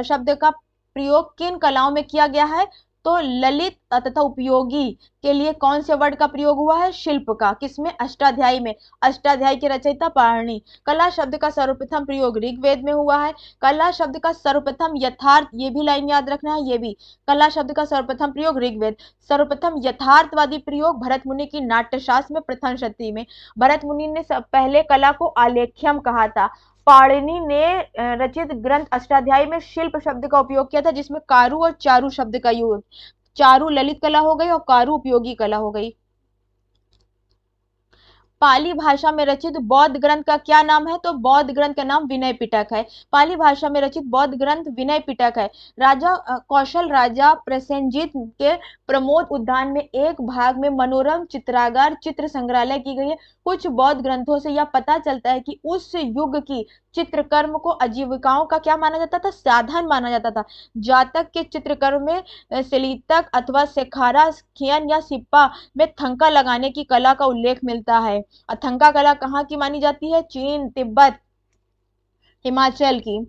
शब्द का प्रयोग किन कलाओं में किया गया है? तो ललित तथा उपयोगी के लिए कौन से वर्ड का प्रयोग हुआ है? शिल्प का। किसमें? अष्टाध्यायी में। अष्टाध्यायी के रचयिता पाणिनि। कला शब्द का सर्वप्रथम प्रयोग ऋग्वेद में हुआ है। कला शब्द का सर्वप्रथम यथार्थ, ये भी लाइन याद रखना है, ये भी कला शब्द का सर्वप्रथम प्रयोग ऋग्वेद। सर्वप्रथम यथार्थवादी प्रयोग भरत मुनि की नाट्यशास्त्र में प्रथम शती में। भरत मुनि ने पहले कला को आलेख्यम कहा था। पाणिनि ने रचित ग्रंथ अष्टाध्यायी में शिल्प शब्द का उपयोग किया था जिसमेंकारु और चारु शब्द का योग। चारु ललित कला हो गई और कारु उपयोगी कला हो गई। पाली भाषा में रचित बौद्ध ग्रंथ का क्या नाम है? तो बौद्ध ग्रंथ का नाम विनय पिटक है। पाली भाषा में रचित बौद्ध ग्रंथ विनय पिटक है। राजा कौशल राजा प्रसेनजीत के प्रमोद उद्यान में एक भाग में मनोरम चित्रागार चित्र संग्रहालय की गई है। कुछ बौद्ध ग्रंथों से यह पता चलता है कि उस युग की चित्रकर्म को आजीविकाओं का क्या माना जाता था? साधन माना जाता था। जातक के चित्रकर्म में सलीतक अथवा शेखारा, खियन या सिप्पा में थंका लगाने की कला का उल्लेख मिलता है। थंका कला कहाँ की मानी जाती है? चीन, तिब्बत, हिमाचल की।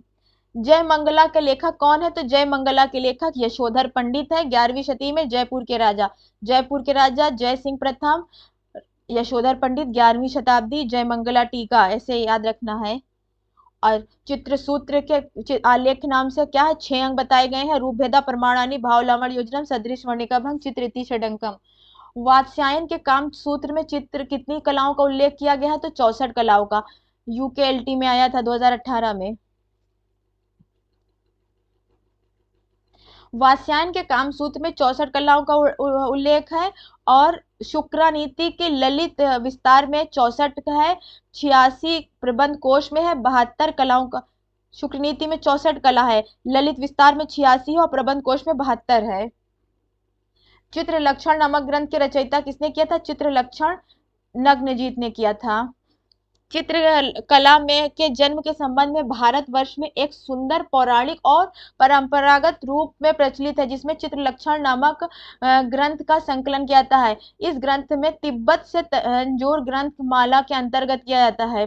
जय मंगला के लेखक कौन है? तो जय मंगला के लेखक यशोधर पंडित है। 11वीं शती में जयपुर के राजा जय सिंह प्रथम, यशोधर पंडित 11वीं शताब्दी, जय मंगला टीका, ऐसे याद रखना है। और चित्रसूत्र के आलेख नाम से क्या है? 6 अंग बताए गए हैं। रूपभेदा प्रमाणानि, भाव लावण्य योजनम, सदृश वर्णिका भंग, चित्रिति षडंकम। वात्स्यायन के काम सूत्र में चित्र कितनी कलाओं का उल्लेख किया गया है? तो 64 कलाओं का। यूकेएलटी में आया था 2018 में। वात्स्यायन के काम सूत्र में 64 कलाओं का उल्लेख है और शुक्रानीति के ललित विस्तार में 64 है। 86 प्रबंध कोश में है 72 कलाओं का। शुक्रानीति में 64 कला है, ललित विस्तार में 86 है और प्रबंध कोश में 72 है। चित्रलक्षण नामक ग्रंथ के रचयिता किसने किया था? चित्रलक्षण नग्नजीत ने किया था। चित्रकला में के जन्म के संबंध में भारतवर्ष में एक सुंदर पौराणिक और परंपरागत रूप में प्रचलित है जिसमें चित्रलक्षण नामक ग्रंथ का संकलन किया जाता है। इस ग्रंथ में तिब्बत से तंजौर ग्रंथ माला के अंतर्गत किया जाता है।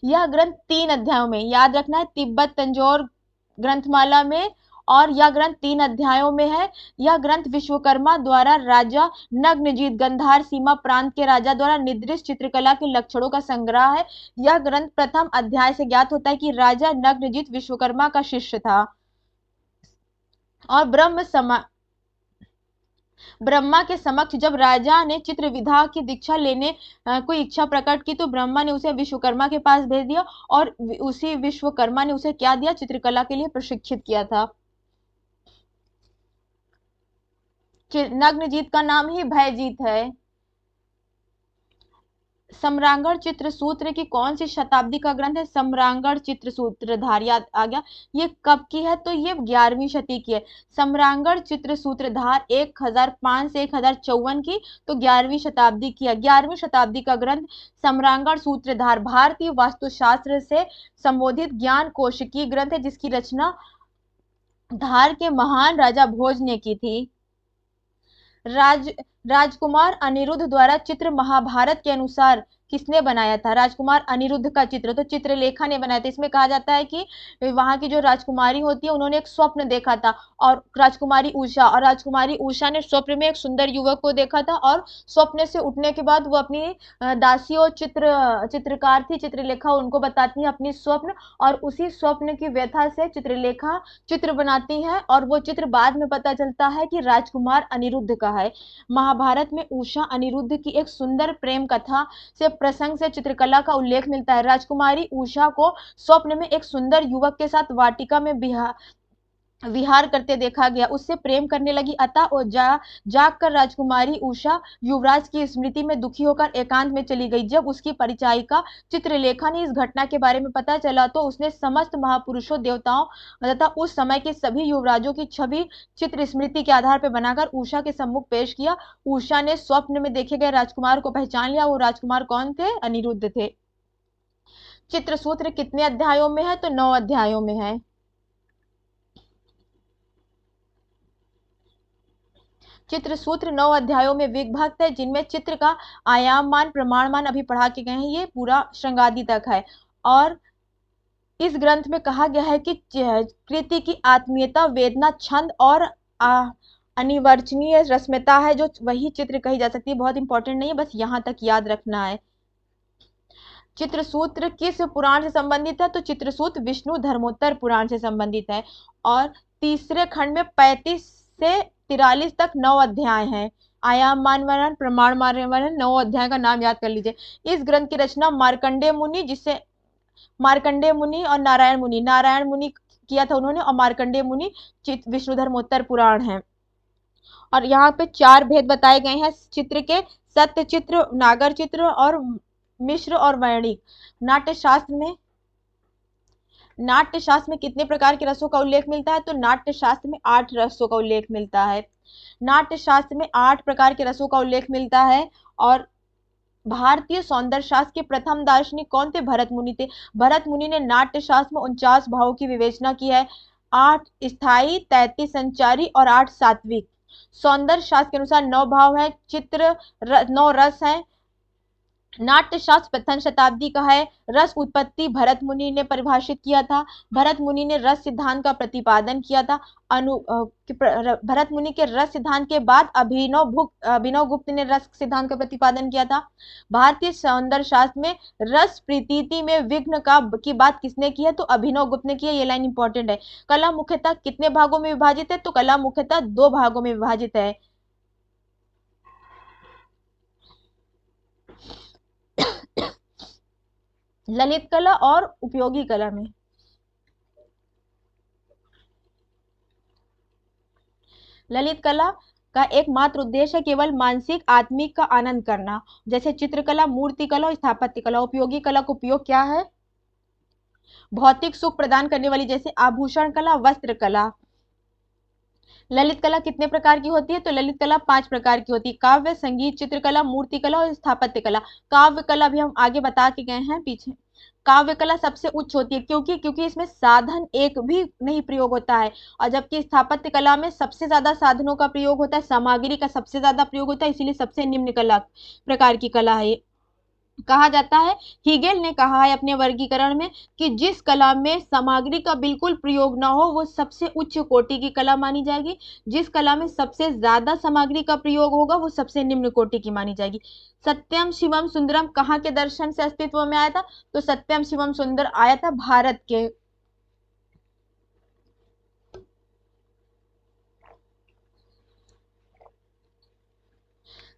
यह ग्रंथ 3 अध्यायों में, याद रखना है, तिब्बत तंजौर ग्रंथमाला में, और यह ग्रंथ 3 अध्यायों में है। यह ग्रंथ विश्वकर्मा द्वारा राजा नग्नजीत गंधार सीमा प्रांत के राजा द्वारा निर्दिष्ट चित्रकला के लक्षणों का संग्रह है। यह ग्रंथ प्रथम अध्याय से ज्ञात होता है कि राजा नग्नजीत विश्वकर्मा का शिष्य था और ब्रह्मा के समक्ष जब राजा ने चित्र विधा की दीक्षा लेने कोई इच्छा प्रकट की तो ब्रह्मा ने उसे विश्वकर्मा के पास भेज दिया और उसी विश्वकर्मा ने उसे क्या दिया? चित्रकला के लिए प्रशिक्षित किया था। नग्नजीत का नाम ही भयजीत है। सम्रांगण चित्रसूत्र की कौन सी शताब्दी का ग्रंथ है? सम्रांगण चित्रसूत्रधार, याद आ गया। ये कब की है? तो ये 11वीं शती की है। सम्रांगण चित्रसूत्रधार 1005 से 1054 की, तो 11वीं शताब्दी की है। 11वीं शताब्दी का ग्रंथ सम्रांगण सूत्रधार भारतीय वास्तुशास्त्र से संबोधित ज्ञान कौशिकी ग्रंथ है जिसकी रचना धार के महान राजा भोज ने की थी। राजकुमार अनिरुद्ध द्वारा चित्र महाभारत के अनुसार किसने बनाया था? राजकुमार अनिरुद्ध का चित्र तो चित्रलेखा ने बनाया था। इसमें कहा जाता है कि वहां की जो राजकुमारी होती है उन्होंने एक स्वप्न देखा था, और राजकुमारी उषा ने स्वप्न में एक सुंदर युवक को देखा था, और स्वप्न से उठने के बाद वो अपनी दासी और चित्रकार थी चित्रलेखा, उनको बताती है अपनी स्वप्न, और उसी स्वप्न की व्यथा से चित्रलेखा चित्र बनाती है, और वो चित्र बाद में पता चलता है कि राजकुमार अनिरुद्ध का है। महाभारत में उषा अनिरुद्ध की एक सुंदर प्रेम कथा से प्रसंग से चित्रकला का उल्लेख मिलता है। राजकुमारी उषा को स्वप्न में एक सुंदर युवक के साथ वाटिका में विहार करते देखा गया, उससे प्रेम करने लगी, अतः और जाग कर राजकुमारी उषा युवराज की स्मृति में दुखी होकर एकांत में चली गई। जब उसकी परिचायिका चित्रलेखा ने इस घटना के बारे में पता चला तो उसने समस्त महापुरुषों, देवताओं तथा उस समय के सभी युवराजों की छवि चित्र स्मृति के आधार पर बनाकर उषा के सम्मुख पेश किया। उषा ने स्वप्न में देखे गए राजकुमार को पहचान लिया। वो राजकुमार कौन थे? अनिरुद्ध थे। चित्रसूत्र कितने अध्यायों में है? तो 9 अध्यायों में है। चित्रसूत्र 9 अध्यायों में विभक्त है, जिनमें चित्र का आयाममान, प्रमाणमान अभी पढ़ा के गए हैं, ये पूरा श्रृंगादि तक है। और इस ग्रंथ में कहा गया है कि कृति की आत्मीयता, वेदना, छंद और अनिवर्चनीय रस्मता है, जो वही चित्र कही जा सकती है। बहुत इंपॉर्टेंट नहीं है, बस यहाँ तक याद रखना है। चित्रसूत्र किस पुराण से संबंधित है? तो चित्रसूत्र विष्णु धर्मोत्तर पुराण से संबंधित है। और तीसरे खंड में 35 से 43 तक 9 अध्याय हैं। आयाम मान वर्णन, प्रमाण मान वर्णन, 9 अध्याय का नाम याद कर लीजिए। इस ग्रंथ की रचना मार्कंडेय मुनि और नारायण मुनि किया था उन्होंने, और मार्कंडेय मुनि विष्णु धर्मोत्तर पुराण है। और यहाँ पे 4 भेद बताए गए हैं चित्र के: सत्य चित्र, नागर चित्र और मिश्र और वर्णिक। नाट्यशास्त्र में कितने प्रकार के रसों का उल्लेख मिलता है? तो नाट्यशास्त्र में 8 रसों का उल्लेख मिलता है। नाट्यशास्त्र में 8 प्रकार के रसों का उल्लेख मिलता है। और भारतीय सौंदर्य शास्त्र के प्रथम दार्शनिक कौन थे? भरत मुनि थे। भरत मुनि ने नाट्यशास्त्र में 49 भावों की विवेचना की है, 8 स्थायी, 33 संचारी और 8 सात्विक। सौंदर्य शास्त्र के अनुसार 9 भाव है, 9 रस है। नाट्यशास्त्र प्रथम शताब्दी का है। रस उत्पत्ति भरत मुनि ने परिभाषित किया था। भरत मुनि ने रस सिद्धांत का प्रतिपादन किया था। भरत मुनि के रस सिद्धांत के बाद अभिनव गुप्त ने रस सिद्धांत का प्रतिपादन किया था। भारतीय सौंदर्य शास्त्र में रस प्रतीति में विघ्न की बात किसने की है? तो अभिनव गुप्त ने की है। ये लाइन इंपॉर्टेंट है। कला मुख्यतः कितने भागों में विभाजित है? तो कला मुख्यतः 2 भागों में विभाजित है। ललित कला और उपयोगी कला में ललित कला का एकमात्र उद्देश्य है केवल मानसिक आत्मिक का आनंद करना, जैसे चित्रकला, मूर्ति कला और स्थापत्य कला। उपयोगी कला का उपयोग क्या है? भौतिक सुख प्रदान करने वाली, जैसे आभूषण कला, वस्त्र कला। ललित कला कितने प्रकार की होती है? तो ललित कला 5 प्रकार की होती है: काव्य, संगीत, चित्रकला, मूर्ति कला और स्थापत्य कला। काव्य कला भी हम आगे बता के गए हैं पीछे। काव्य कला सबसे उच्च होती है, क्योंकि इसमें साधन एक भी नहीं प्रयोग होता है, और जबकि स्थापत्य कला में सबसे ज्यादा साधनों का प्रयोग होता है, सामग्री का सबसे ज्यादा प्रयोग होता है, इसीलिए सबसे निम्न कला प्रकार की कला है। कहा जाता है, हीगेल ने कहा है अपने वर्गीकरण में कि जिस कला में सामग्री का बिल्कुल प्रयोग ना हो वो सबसे उच्च कोटि की कला मानी जाएगी, जिस कला में सबसे ज्यादा सामग्री का प्रयोग होगा वो सबसे निम्न कोटि की मानी जाएगी। सत्यम शिवम सुंदरम कहाँ के दर्शन से अस्तित्व में आया था? तो सत्यम शिवम सुंदर आया था भारत के।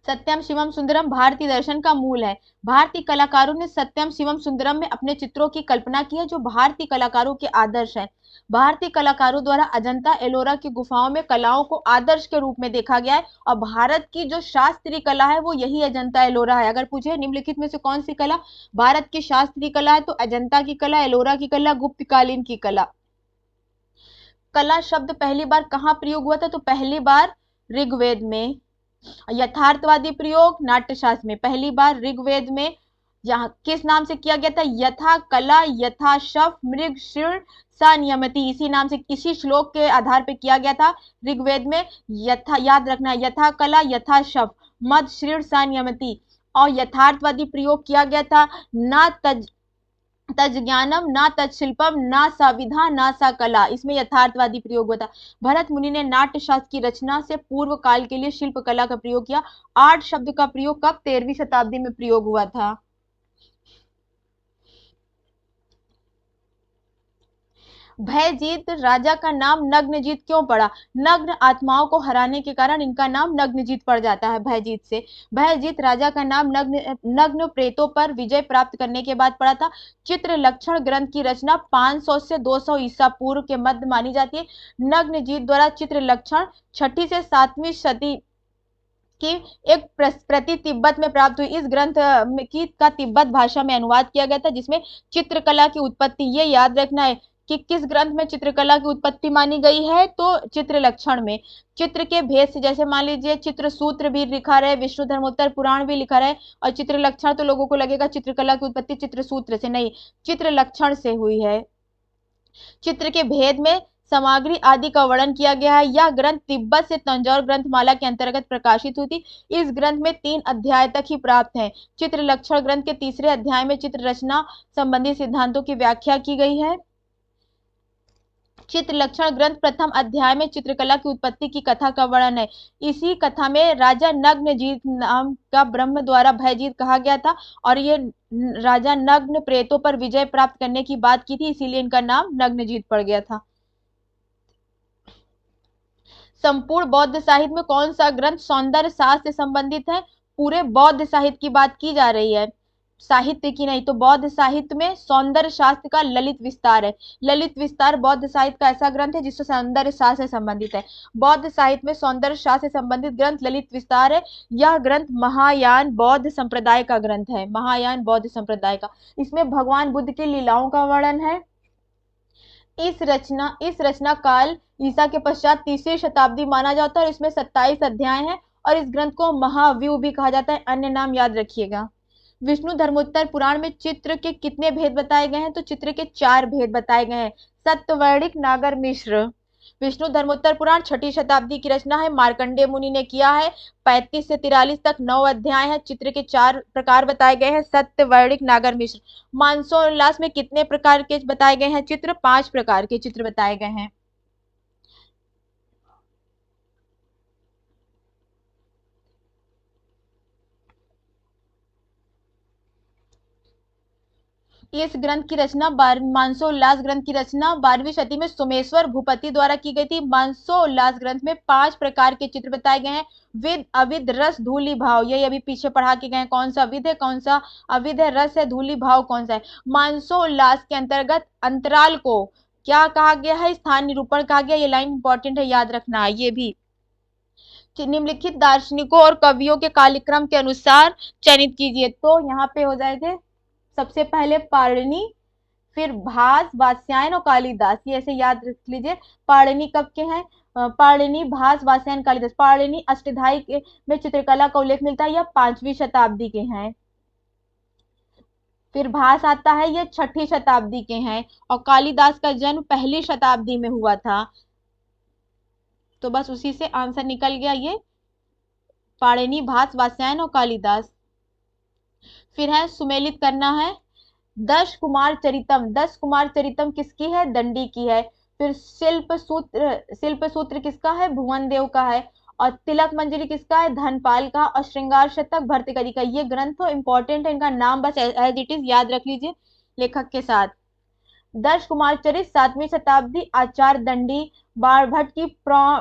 सत्यम शिवम सुंदरम भारतीय दर्शन का मूल है। भारतीय कलाकारों ने सत्यम शिवम सुंदरम में अपने चित्रों की कल्पना की है, जो भारतीय कलाकारों के आदर्श है। भारतीय कलाकारों द्वारा अजंता एलोरा की गुफाओं में कलाओं को आदर्श के रूप में देखा गया है, और भारत की जो शास्त्रीय कला है वो यही अजंता एलोरा है। अगर पूछे निम्नलिखित में से कौन सी कला भारत की शास्त्रीय कला है, तो अजंता की कला, एलोरा की कला, गुप्तकालीन की कला। कला शब्द पहली बार कहाँ प्रयोग हुआ था? तो पहली बार ऋग्वेद में। यथार्थवादी प्रयोग नाट्यशास्त्र में पहली बार ऋग्वेद में। यहाँ किस नाम से किया गया था? यथा कला यथा शफ मृग शीर्ण सा नियमति, इसी नाम से, इसी श्लोक के आधार पे किया गया था ऋग्वेद में। यथा, याद रखना, यथा कला यथा शफ मद शीर्ण सा नियमति। और यथार्थवादी प्रयोग किया गया था। ना तज्ज्ञानम ना तत्शिल्पम ना सा विधा ना सा कला, इसमें यथार्थवादी प्रयोग हुआ था। भरत मुनि ने नाट्य शास्त्र की रचना से पूर्व काल के लिए शिल्प कला का प्रयोग किया। आर्ट शब्द का प्रयोग कब 13वीं शताब्दी में प्रयोग हुआ था। भयजीत राजा का नाम नग्नजीत क्यों पड़ा। नग्न आत्माओं को हराने के कारण इनका नाम नग्नजीत पड़ जाता है भयजीत से। भयजीत राजा का नाम नग्न प्रेतों पर विजय प्राप्त करने के बाद पड़ा था। चित्र लक्षण ग्रंथ की रचना 500 से 200 ईसा पूर्व के मध्य मानी जाती है। नग्नजीत द्वारा चित्र लक्षण 6ठी से 7वीं सदी की एक प्रति तिब्बत में प्राप्त हुई। इस ग्रंथ का तिब्बत भाषा में अनुवाद किया गया था, जिसमें चित्रकला की उत्पत्ति, ये याद रखना है कि किस ग्रंथ में चित्रकला की उत्पत्ति मानी गई है, तो चित्र लक्षण में। चित्र के भेद से, जैसे मान लीजिए चित्र सूत्र भी लिखा रहे, विष्णु धर्मोत्तर पुराण भी लिखा रहे, और चित्र लक्षण, तो लोगों को लगेगा चित्रकला की उत्पत्ति चित्र सूत्र से, नहीं, चित्र लक्षण से हुई है। चित्र के भेद में सामग्री आदि का वर्णन किया गया है। यह ग्रंथ तिब्बत से तंजौर ग्रंथमाला के अंतर्गत प्रकाशित हुई थी। इस ग्रंथ में 3 अध्याय तक ही प्राप्त हैं। चित्र लक्षण ग्रंथ के तीसरे अध्याय में चित्र रचना संबंधी सिद्धांतों की व्याख्या की गई है। चित्र लक्षण ग्रंथ प्रथम अध्याय में चित्रकला की उत्पत्ति की कथा का वर्णन है। इसी कथा में राजा नग्नजीत नाम का ब्रह्म द्वारा भयजीत कहा गया था, और ये राजा नग्न प्रेतों पर विजय प्राप्त करने की बात की थी, इसीलिए इनका नाम नग्नजीत पड़ गया था। संपूर्ण बौद्ध साहित्य में कौन सा ग्रंथ सौंदर्य शास्त्र से संबंधित है। पूरे बौद्ध साहित्य की बात की जा रही है, साहित्य की नहीं। तो बौद्ध साहित्य में सौंदर्य शास्त्र का ललित विस्तार है। ललित विस्तार बौद्ध साहित्य का ऐसा ग्रंथ है जिससे सौंदर्य शास्त्र से संबंधित है। बौद्ध साहित्य में सौंदर्य शास्त्र से संबंधित ग्रंथ ललित विस्तार है। यह ग्रंथ महायान बौद्ध संप्रदाय का ग्रंथ है, महायान बौद्ध संप्रदाय का। इसमें भगवान बुद्ध की लीलाओं का वर्णन है। इस रचना काल ईसा के पश्चात 3री शताब्दी माना जाता है, और इसमें 27 अध्याय हैं, और इस ग्रंथ को महाव्यूह भी कहा जाता है, अन्य नाम याद रखिएगा। विष्णु धर्मोत्तर पुराण में चित्र के कितने भेद बताए गए हैं, तो चित्र के 4 भेद बताए गए हैं। सत्यवर्णिक, नागर, मिश्र। विष्णु धर्मोत्तर पुराण 6ठी शताब्दी की रचना है, मार्कंडेय मुनि ने किया है। 35 से 43 तक 9 अध्याय है। चित्र के 4 प्रकार बताए गए हैं, सत्य, वर्णिक, नागर, मिश्र। मानसोल्लास में कितने प्रकार के बताए गए हैं चित्र, 5 प्रकार के चित्र बताए गए हैं। इस ग्रंथ की रचना मानसोल्लास ग्रंथ की रचना 12वीं सदी में सोमेश्वर भूपति द्वारा की गई थी। मानसोल्लास ग्रंथ में 5 प्रकार के चित्र बताए गए हैं। विद, अविद, रस, धूलि, भाव। ये अभी पीछे पढ़ा के गए, कौन सा विद है, कौन सा अविद है, रस है, धूलि, भाव कौन सा है। मानसोल्लास के अंतर्गत अंतराल को क्या कहा गया है, स्थान निरूपण कहा गया। ये लाइन इंपॉर्टेंट है, याद रखना है ये भी। निम्नलिखित दार्शनिकों और कवियों के कालक्रम के अनुसार चयनित कीजिए। तो यहाँ पे हो जाएगा सबसे पहले पाणिनि, फिर भास, वात्स्यायन और कालिदास, ये ऐसे याद रख लीजिए। पाणिनि कब के हैं, पाणिनि, भास, वात्स्यायन, कालिदास। पाणिनि अष्टाध्यायी में चित्रकला का उल्लेख मिलता है, यह 5वीं शताब्दी के हैं। फिर भास आता है, ये 6ठी शताब्दी के हैं, और कालिदास का जन्म 1ली शताब्दी में हुआ था। तो बस उसी से आंसर निकल गया, ये पाणिनि, भास, वात्स्यायन और कालिदास। फिर है सुमेलित करना है। दश कुमार चरितम, 10 कुमार चरितम किसकी है, दंडी की है। फिर शिल्प सूत्र किसका है, भुवन देव का है। और तिलक मंजरी किसका है, धनपाल का। और श्रृंगार शतक भर्तृहरि का। ये ग्रंथ तो इंपॉर्टेंट है, इनका नाम बस एज इट इज याद रख लीजिए लेखक के साथ। दश कुमार चरित 7वीं शताब्दी, आचार्य दंडी। बाणभट्ट की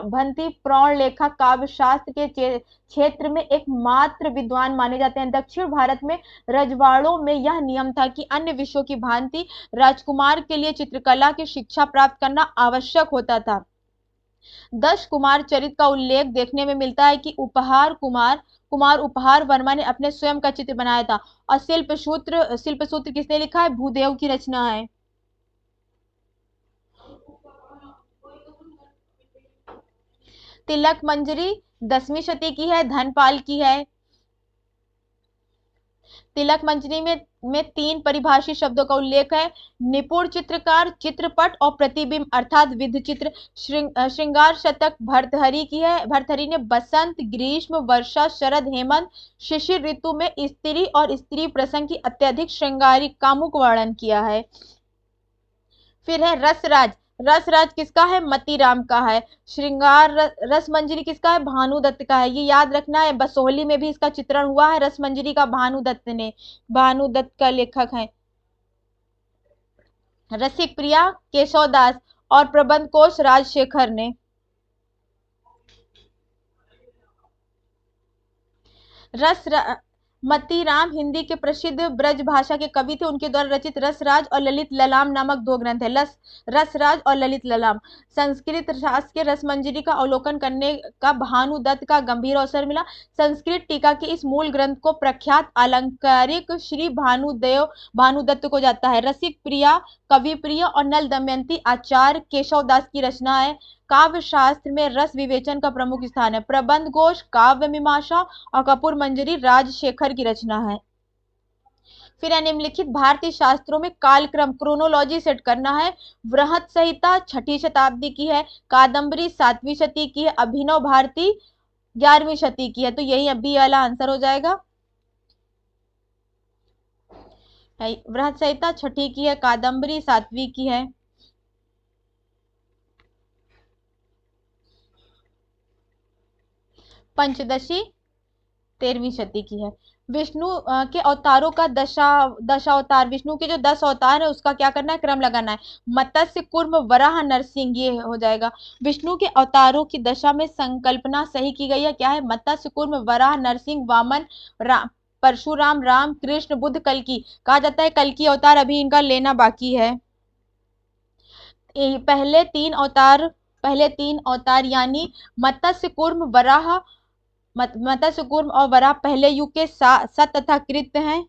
भंति प्रौढ़ लेखक काव्य शास्त्र के क्षेत्र में एकमात्र विद्वान माने जाते हैं। दक्षिण भारत में रजवाड़ों में यह नियम था कि अन्य विषयों की भांति राजकुमार के लिए चित्रकला की शिक्षा प्राप्त करना आवश्यक होता था। दश कुमार चरित का उल्लेख देखने में मिलता है कि कुमार उपहार वर्मा ने अपने स्वयं का चित्र बनाया था। और शिल्प सूत्र किसने लिखा है, भूदेव की रचना है। तिलक मंजरी 10वीं शती की है, धनपाल की है। तिलक मंजरी में 3 परिभाषित शब्दों का उल्लेख है। निपुण चित्रकार, चित्रपट और प्रतिबिंब अर्थात विध चित्र। श्रृंगार शतक भर्तहरि की है। भर्तहरि ने बसंत, ग्रीष्म, वर्षा, शरद, हेमंत, शिशिर ऋतु में स्त्री और स्त्री प्रसंग की अत्यधिक श्रृंगारिक कामुक वर्णन किया है। फिर है रसराज। रसराज किसका है? मतीराम का है। श्रृंगार रस मंजरी किसका है? भानुदत्त का है। ये याद रखना है, बसोहली में भी इसका चित्रण हुआ है रस मंजरी का, भानुदत्त ने, भानुदत्त का लेखक है। रसिक प्रिया केशव दास और प्रबंध कोश राजशेखर ने। मतीराम हिंदी के प्रसिद्ध ब्रज भाषा के कवि थे। उनके द्वारा रचित रसराज और ललित ललाम नामक 2 ग्रंथ है। रसराज और ललित ललाम। संस्कृत शास्त्र के रसमंजरी का अवलोकन करने का भानुदत्त का गंभीर अवसर मिला। संस्कृत टीका के इस मूल ग्रंथ को प्रख्यात अलंकारिक श्री भानुदत्त को जाता है। रसिक प्रिया, कवि प्रिय और नल दमयंती आचार्य केशव दास की रचना है। काव्य शास्त्र में रस विवेचन का प्रमुख स्थान है। प्रबंध घोष, काव्य मीमांसा और कपूर मंजरी राजशेखर की रचना है। फिर निम्नलिखित भारतीय शास्त्रों में कालक्रम क्रोनोलॉजी सेट करना है। बृहत संहिता 6ठी शताब्दी की है। कादम्बरी 7वीं शती की है। अभिनव भारती 11वीं शती की है। तो यही अभी वाला आंसर हो जाएगा। बृहत संहिता 6ठी की है, कादम्बरी 7वीं की है। पंचदशी 13वीं शती की है। विष्णु के अवतारों का दशावतार, विष्णु के जो 10 अवतार है उसका क्या करना है? क्रम लगाना है। मत्स्य, कूर्म, वराह, नरसिंह, ये हो जाएगा। विष्णु के अवतारों की दशा में संकल्पना सही की गई है। क्या है? मत्स्य, कूर्म, वराह, नरसिंह, वामन, परशुराम, राम, कृष्ण, बुद्ध, कल्कि। कहा जाता है कल्कि अवतार अभी इनका लेना बाकी है। पहले तीन अवतार यानी मत्स्य, कूर्म, वराह, मत्स्य, कूर्म और वराह पहले युग के सत तथा कृत हैं।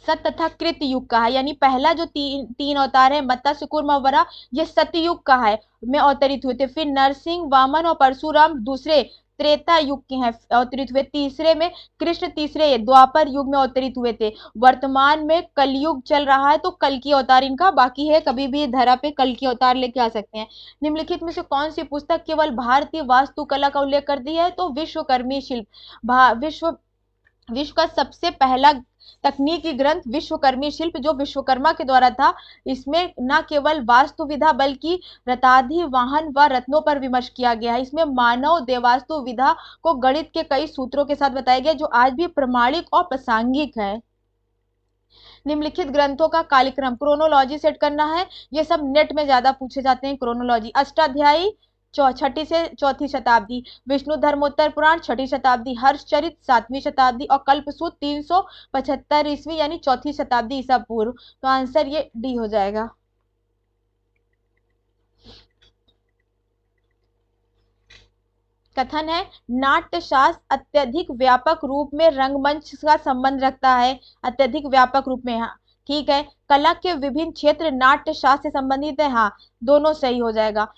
सत तथा कृत युग का है, यानी पहला जो तीन अवतार है मत्स्य, कूर्म और वराह, ये सतयुग का है में अवतरित हुए थे। फिर नरसिंह, वामन और परशुराम दूसरे त्रेता युग के हैं अवतरित हुए। तीसरे में कृष्ण तीसरे द्वापर युग में अवतरित हुए थे। वर्तमान में कलयुग चल रहा है तो कल की अवतार इनका बाकी है, कभी भी धरा पे कल की अवतार लेके आ सकते हैं। निम्नलिखित में से कौन सी पुस्तक केवल भारतीय वास्तुकला का उल्लेख करती है? तो विश्वकर्मी शिल्प। विश्व का सबसे पहला तकनीकी ग्रंथ विश्वकर्मी शिल्प जो विश्वकर्मा के द्वारा था। इसमें न केवल वास्तु विधा बल्कि रथाधि, वाहन व रत्नों पर विमर्श किया गया है। इसमें मानव देवास्तु विधा को गणित के कई सूत्रों के साथ बताया गया जो आज भी प्रमाणिक और प्रासंगिक है। निम्नलिखित ग्रंथों का कालक्रम क्रोनोलॉजी सेट करना है। ये सब नेट में ज्यादा पूछे जाते हैं क्रोनोलॉजी। अष्टाध्यायी 6ठी से 4थी शताब्दी, विष्णु धर्मोत्तर पुराण 6ठी शताब्दी, हर्षचरित 7वीं शताब्दी और कल्पसूत्र 375 ईस्वी यानी 4थी शताब्दी ईसा पूर्व। तो आंसर ये डी हो जाएगा। कथन है नाट्यशास्त्र अत्यधिक व्यापक रूप में रंगमंच का संबंध रखता है। अत्यधिक व्यापक रूप में, हाँ ठीक है। कला के विभिन्न क्षेत्र नाट्यशास्त्र से संबंधित है, हाँ दोनों सही हो जाएगा।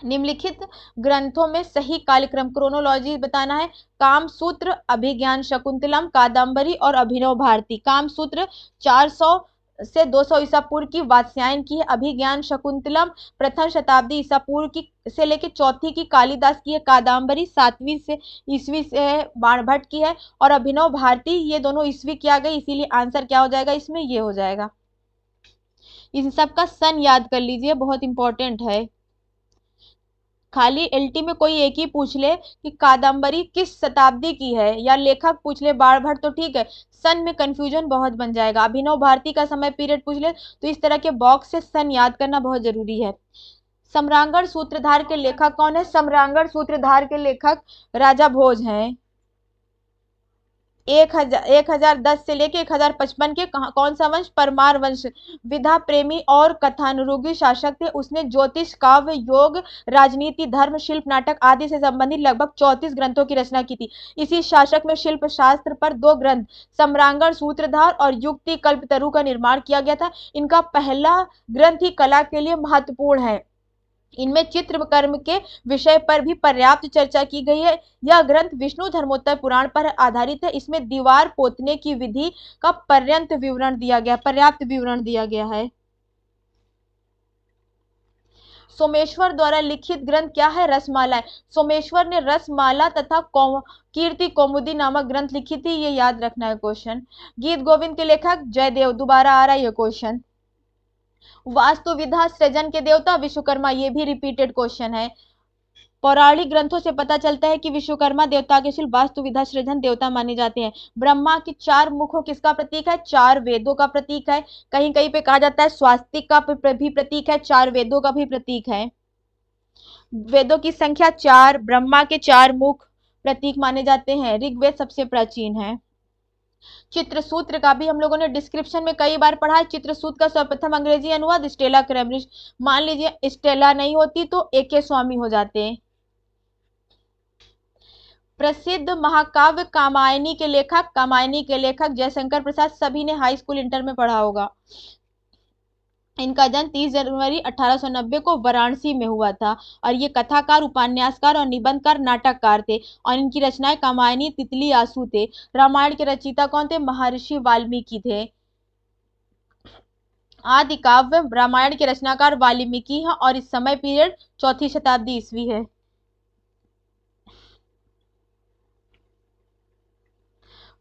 निम्नलिखित ग्रंथों में सही कालक्रम क्रोनोलॉजी बताना है। कामसूत्र, अभिज्ञान शकुंतलम, कादम्बरी और अभिनव भारती। कामसूत्र 400 से 200 ईसा पूर्व की वात्स्यायन की है। अभिज्ञान शकुंतलम प्रथम शताब्दी ईसा पूर्व की से लेकर 4ठी की कालिदास की है। कादम्बरी 7वीं से ईस्वी से बाणभट्ट की है और अभिनव भारती ये दोनों ईस्वी किया गया, इसीलिए आंसर क्या हो जाएगा इसमें? ये हो जाएगा। इन सब का सन याद कर लीजिए, बहुत इंपॉर्टेंट है। खाली एलटी में कोई एक ही पूछ ले कि कादम्बरी किस शताब्दी की है या लेखक पूछ ले बाणभट्ट तो ठीक है, सन में कंफ्यूजन बहुत बन जाएगा। अभिनव भारती का समय पीरियड पूछ ले तो इस तरह के बॉक्स से सन याद करना बहुत जरूरी है। सम्रांगण सूत्रधार के लेखक कौन है? सम्रांगण सूत्रधार के लेखक राजा भोज हैं। 1010 से लेके 1055 के कौन सा वंश? परमार वंश। विधा प्रेमी और कथानुरागी शासक थे। उसने ज्योतिष, काव्य, योग, राजनीति, धर्म, शिल्प, नाटक आदि से संबंधित लगभग 34 ग्रंथों की रचना की थी। इसी शासक में शिल्प शास्त्र पर 2 ग्रंथ सम्रांगण, सूत्रधार और युक्ति कल्पतरु का निर्माण किया गया था। इनका पहला ग्रंथ ही कला के लिए महत्वपूर्ण है। इनमें चित्रकर्म के विषय पर भी पर्याप्त चर्चा की गई है। यह ग्रंथ विष्णु धर्मोत्तर पुराण पर आधारित है। इसमें दीवार पोतने की विधि का पर्याप्त विवरण दिया गया है। सोमेश्वर द्वारा लिखित ग्रंथ क्या है? रसमाला। सोमेश्वर ने रसमाला तथा कीर्ति कौमुदी नामक ग्रंथ लिखी थी। ये याद रखना है क्वेश्चन। गीत गोविंद के लेखक जयदेव। दोबारा आ रहा है ये क्वेश्चन। वास्तु विधा सृजन के देवता विश्वकर्मा। ये भी रिपीटेड क्वेश्चन है। पौराणिक ग्रंथों से पता चलता है कि विश्वकर्मा देवता के शिल्प वास्तु विधा सृजन देवता माने जाते हैं। ब्रह्मा की 4 मुखों किसका प्रतीक है? 4 वेदों का प्रतीक है। कहीं कहीं पे कहा जाता है स्वास्तिक का भी प्रतीक है, 4 वेदों का भी प्रतीक है। वेदों की संख्या 4, ब्रह्मा के 4 मुख प्रतीक माने जाते हैं। ऋग्वेद सबसे प्राचीन है। चित्रसूत्र का भी हम लोगों ने डिस्क्रिप्शन में कई बार पढ़ा है। चित्रसूत्र का सर्वप्रथम अंग्रेजी अनुवाद स्टेला क्रैमरिज। मान लीजिए स्टेला नहीं होती तो एके स्वामी हो जाते। प्रसिद्ध महाकाव्य कामायनी के लेखक जयशंकर प्रसाद। सभी ने हाई स्कूल इंटर में पढ़ा होगा। इनका जन्म 30 जनवरी 1890 को वाराणसी में हुआ था और ये कथाकार, उपन्यासकार और निबंधकार, नाटककार थे और इनकी रचनाएं कामायनी, तितली, आंसू थे। रामायण के रचयिता कौन थे? महर्षि वाल्मीकि थे। आदि काव्य रामायण के रचनाकार वाल्मीकि हैं और इस समय पीरियड 4वीं शताब्दी ईस्वी है।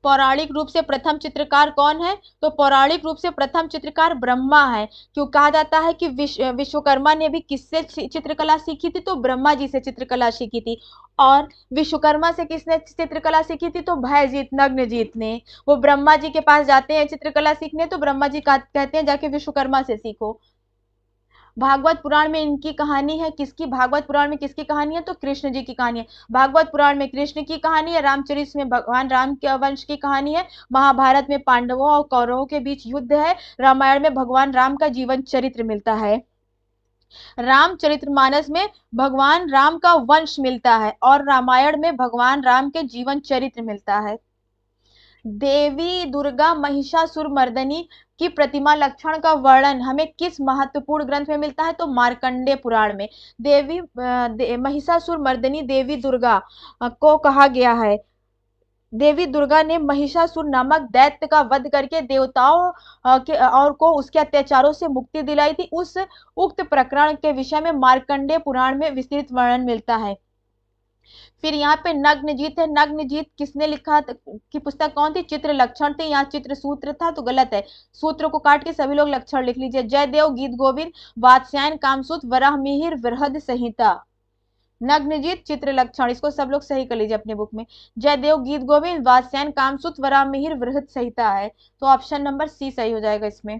पौराणिक रूप से प्रथम चित्रकार कौन है? तो पौराणिक रूप से प्रथम चित्रकार ब्रह्मा है। क्यों कहा जाता है कि विश्वकर्मा ने भी किससे चित्रकला सीखी थी? तो ब्रह्मा जी से चित्रकला सीखी थी। और विश्वकर्मा से किसने चित्रकला सीखी थी? तो भयजीत, नग्नजीत ने। वो ब्रह्मा जी के पास जाते हैं चित्रकला सीखने, तो ब्रह्मा जी कहते हैं जाके विश्वकर्मा से सीखो। भागवत पुराण में इनकी कहानी है किसकी? भागवत पुराण में किसकी कहानी है? तो कृष्ण जी की कहानी है। भागवत पुराण में कृष्ण की कहानी है। रामचरित में भगवान राम के वंश की कहानी है। महाभारत में पांडवों और कौरवों के बीच युद्ध है। रामायण में भगवान राम का जीवन चरित्र मिलता है। रामचरितमानस में भगवान राम का वंश मिलता है और रामायण में भगवान राम के जीवन चरित्र मिलता है। देवी दुर्गा महिषासुरमर्दिनी की प्रतिमा लक्षण का वर्णन हमें किस महत्वपूर्ण ग्रंथ में मिलता है? तो मार्कंडेय पुराण में। महिषासुरमर्दिनी देवी दुर्गा को कहा गया है। देवी दुर्गा ने महिषासुर नामक दैत्य का वध करके देवताओं और को उसके अत्याचारों से मुक्ति दिलाई थी। उस उक्त प्रकरण के विषय में मार्कंडेय पुराण में विस्तृत वर्णन मिलता है। फिर यहाँ पे नग्नजीत है। नग्नजीत किसने लिखा की पुस्तक कौन थी? चित्र लक्षण थे। यहाँ चित्र सूत्र था तो गलत है। सूत्र को काट के सभी लोग लक्षण लिख लीजिए। जयदेव, गीत गोविंद, वात्स्यायन, कामसूत्र, वराहमिहिर, वृहद संहिता। नग्नजीत, चित्र लक्षण, इसको सब लोग सही कर लीजिए अपने बुक में। जयदेव, गीत गोविंद, वात्स्यायन, कामसूत्र, वराहमिहिर, वृहद संहिता है। तो ऑप्शन नंबर सी सही हो जाएगा इसमें।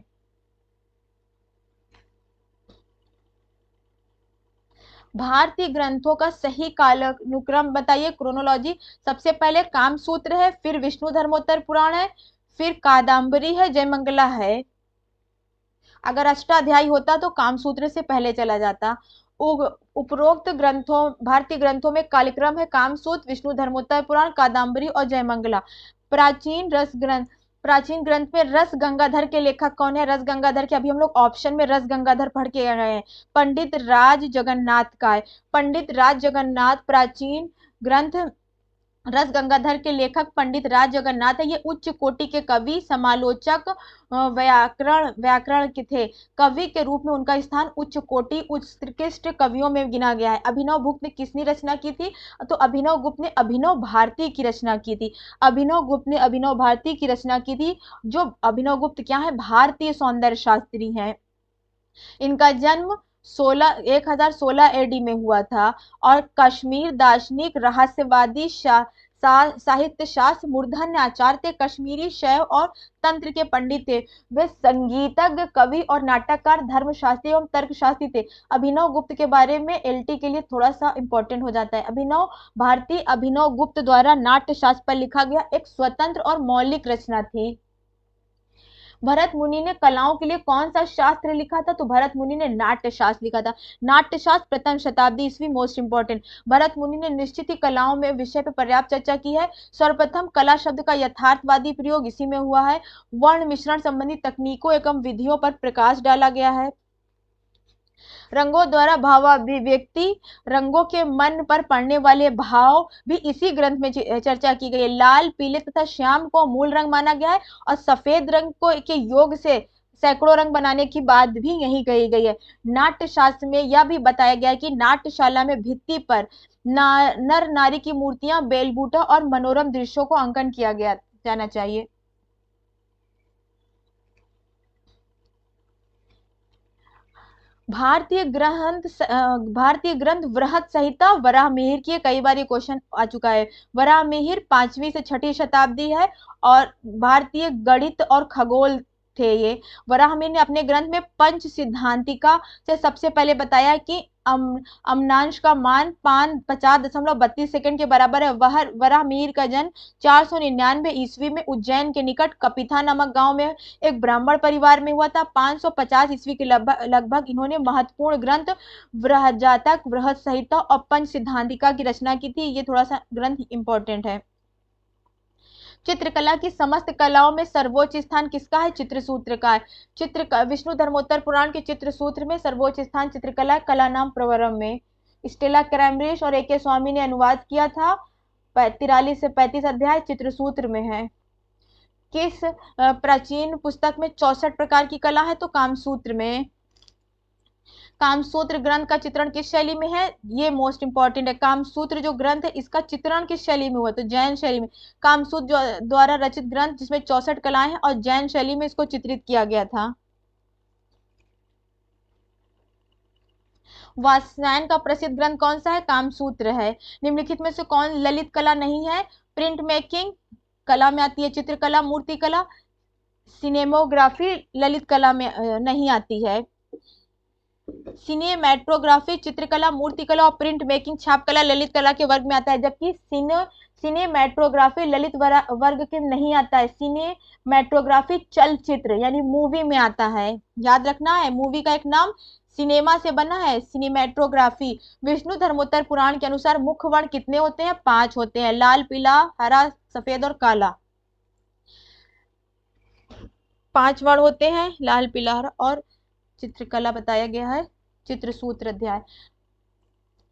भारतीय ग्रंथों का सही कालानुक्रम बताइए, क्रोनोलॉजी। सबसे पहले कामसूत्र है, फिर विष्णु धर्मोत्तर पुराण है, फिर कादम्बरी है, जयमंगला है। अगर अष्टाध्यायी होता तो कामसूत्र से पहले चला जाता। उपरोक्त ग्रंथों, भारतीय ग्रंथों में कालक्रम है कामसूत्र, विष्णु धर्मोत्तर पुराण, कादम्बरी और जयमंगला। प्राचीन ग्रंथ में रस गंगाधर के लेखक कौन है? रस गंगाधर के अभी हम लोग ऑप्शन में रस गंगाधर पढ़ के गए हैं। पंडित राज जगन्नाथ का है। पंडित राज जगन्नाथ प्राचीन ग्रंथ रस गंगाधर के लेखक पंडित राज जगन्नाथ है। ये उच्च कोटि के कवि, समालोचक, व्याकरण के थे। कवि के रूप में उनका स्थान उच्च कोटि, उत्कृष्ट कवियों में गिना गया है। अभिनव गुप्त ने किसने रचना की थी? तो अभिनव गुप्त ने अभिनव भारती की रचना की थी। अभिनव गुप्त ने अभिनव भारती की रचना की थी। जो अभिनव गुप्त क्या है? भारतीय सौंदर्य शास्त्री हैं। इनका जन्म 1016 एडी में हुआ था और कश्मीर दार्शनिक, रहस्यवादी, साहित्य शास्त्र, मूर्धन्य आचार्य थे, कश्मीरी शैव और तंत्र के पंडित थे। वे संगीतज्ञ, कवि और नाटककार, धर्मशास्त्री एवं तर्कशास्त्री थे। अभिनव गुप्त के बारे में एलटी के लिए थोड़ा सा इंपॉर्टेंट हो जाता है। भारतीय अभिनव गुप्त द्वारा नाट्य शास्त्र पर लिखा गया एक स्वतंत्र और मौलिक रचना थी। भरत मुनि ने कलाओं के लिए कौन सा शास्त्र लिखा था? तो भरत मुनि ने नाट्य शास्त्र लिखा था। नाट्य शास्त्र प्रथम शताब्दी ईस्वी, मोस्ट इंपोर्टेंट। भरत मुनि ने निश्चित ही कलाओं में विषय पर पर्याप्त चर्चा की है। सर्वप्रथम कला शब्द का यथार्थवादी प्रयोग इसी में हुआ है। वर्ण मिश्रण संबंधी तकनीकों एवं विधियों पर प्रकाश डाला गया है। रंगों द्वारा भावाभिव्यक्ति, रंगों के मन पर पड़ने वाले भाव भी इसी ग्रंथ में चर्चा की गई है। लाल, पीले तथा श्याम को मूल रंग माना गया है और सफेद रंग को के योग से सैकड़ों रंग बनाने की बात भी यही कही गई है। नाट्य शास्त्र में यह भी बताया गया है कि नाट्यशाला में भित्ति पर नर नारी की मूर्तियां, बेलबूटा और मनोरम दृश्यों को अंकन किया गया जाना चाहिए। भारतीय ग्रंथ वृहत संहिता वराहमिहिर की कई बार ये क्वेश्चन आ चुका है। वराहमिहिर 5वीं से 6ठी शताब्दी है और भारतीय गणित और खगोल थे ये। वराहमिहिर ने अपने ग्रंथ में पंच सिद्धांतिका से सबसे पहले बताया कि अम्नांश का मान 50.32 सेकंड के बराबर है। वराहमिहिर का जन्म 499 ईस्वी में उज्जैन के निकट कपिथा नामक गांव में एक ब्राह्मण परिवार में हुआ था। 550 ईस्वी के लगभग इन्होंने महत्वपूर्ण ग्रंथ बृहज्जातक, वृहत संहिता और पंच सिद्धांतिका की रचना की थी। ये थोड़ा सा ग्रंथ इंपॉर्टेंट है। चित्रकला की समस्त कलाओं में सर्वोच्च स्थान किसका है? चित्रसूत्र का है। विष्णु धर्मोत्तर पुराण के चित्रसूत्र में सर्वोच्च स्थान चित्रकला कला नाम प्रवरम में। स्टेला क्रैमरिश और ए.के. स्वामी ने अनुवाद किया था। 43 से 35 अध्याय चित्रसूत्र में है। किस प्राचीन पुस्तक में 64 प्रकार की कला है? तो कामसूत्र में। कामसूत्र ग्रंथ का चित्रण किस शैली में है? ये मोस्ट इंपॉर्टेंट है। कामसूत्र जो ग्रंथ है इसका चित्रण किस शैली में हुआ? तो जैन शैली में। कामसूत्र द्वारा रचित ग्रंथ जिसमें 64 कलाएं हैं और जैन शैली में इसको चित्रित किया गया था। वात्स्यायन का प्रसिद्ध ग्रंथ कौन सा है? कामसूत्र है। निम्नलिखित में से कौन ललित कला नहीं है? प्रिंट मेकिंग कला में आती है, चित्रकला, मूर्तिकला, सिनेमोग्राफी ललित कला में नहीं आती है। सिनेमैटोग्राफी चित्रकला, मूर्तिकला और प्रिंट मेकिंग छापकला ललित कला के वर्ग में आता है, जबकि सिनेमैटोग्राफी ललित वर्ग के नहीं आता है। सिनेमैटोग्राफी चलचित्र यानी मूवी में आता है। याद रखना है, मूवी का एक नाम सिनेमा से बना है, सिनेमैटोग्राफी। विष्णु धर्मोत्तर पुराण के अनुसार मुख्य वर्ण कितने होते हैं? 5 होते हैं, लाल, पीला, हरा, सफेद और काला। 5 वर्ण होते हैं, लाल, पीला, हरा और चित्रकला बताया गया है चित्रसूत्र अध्याय।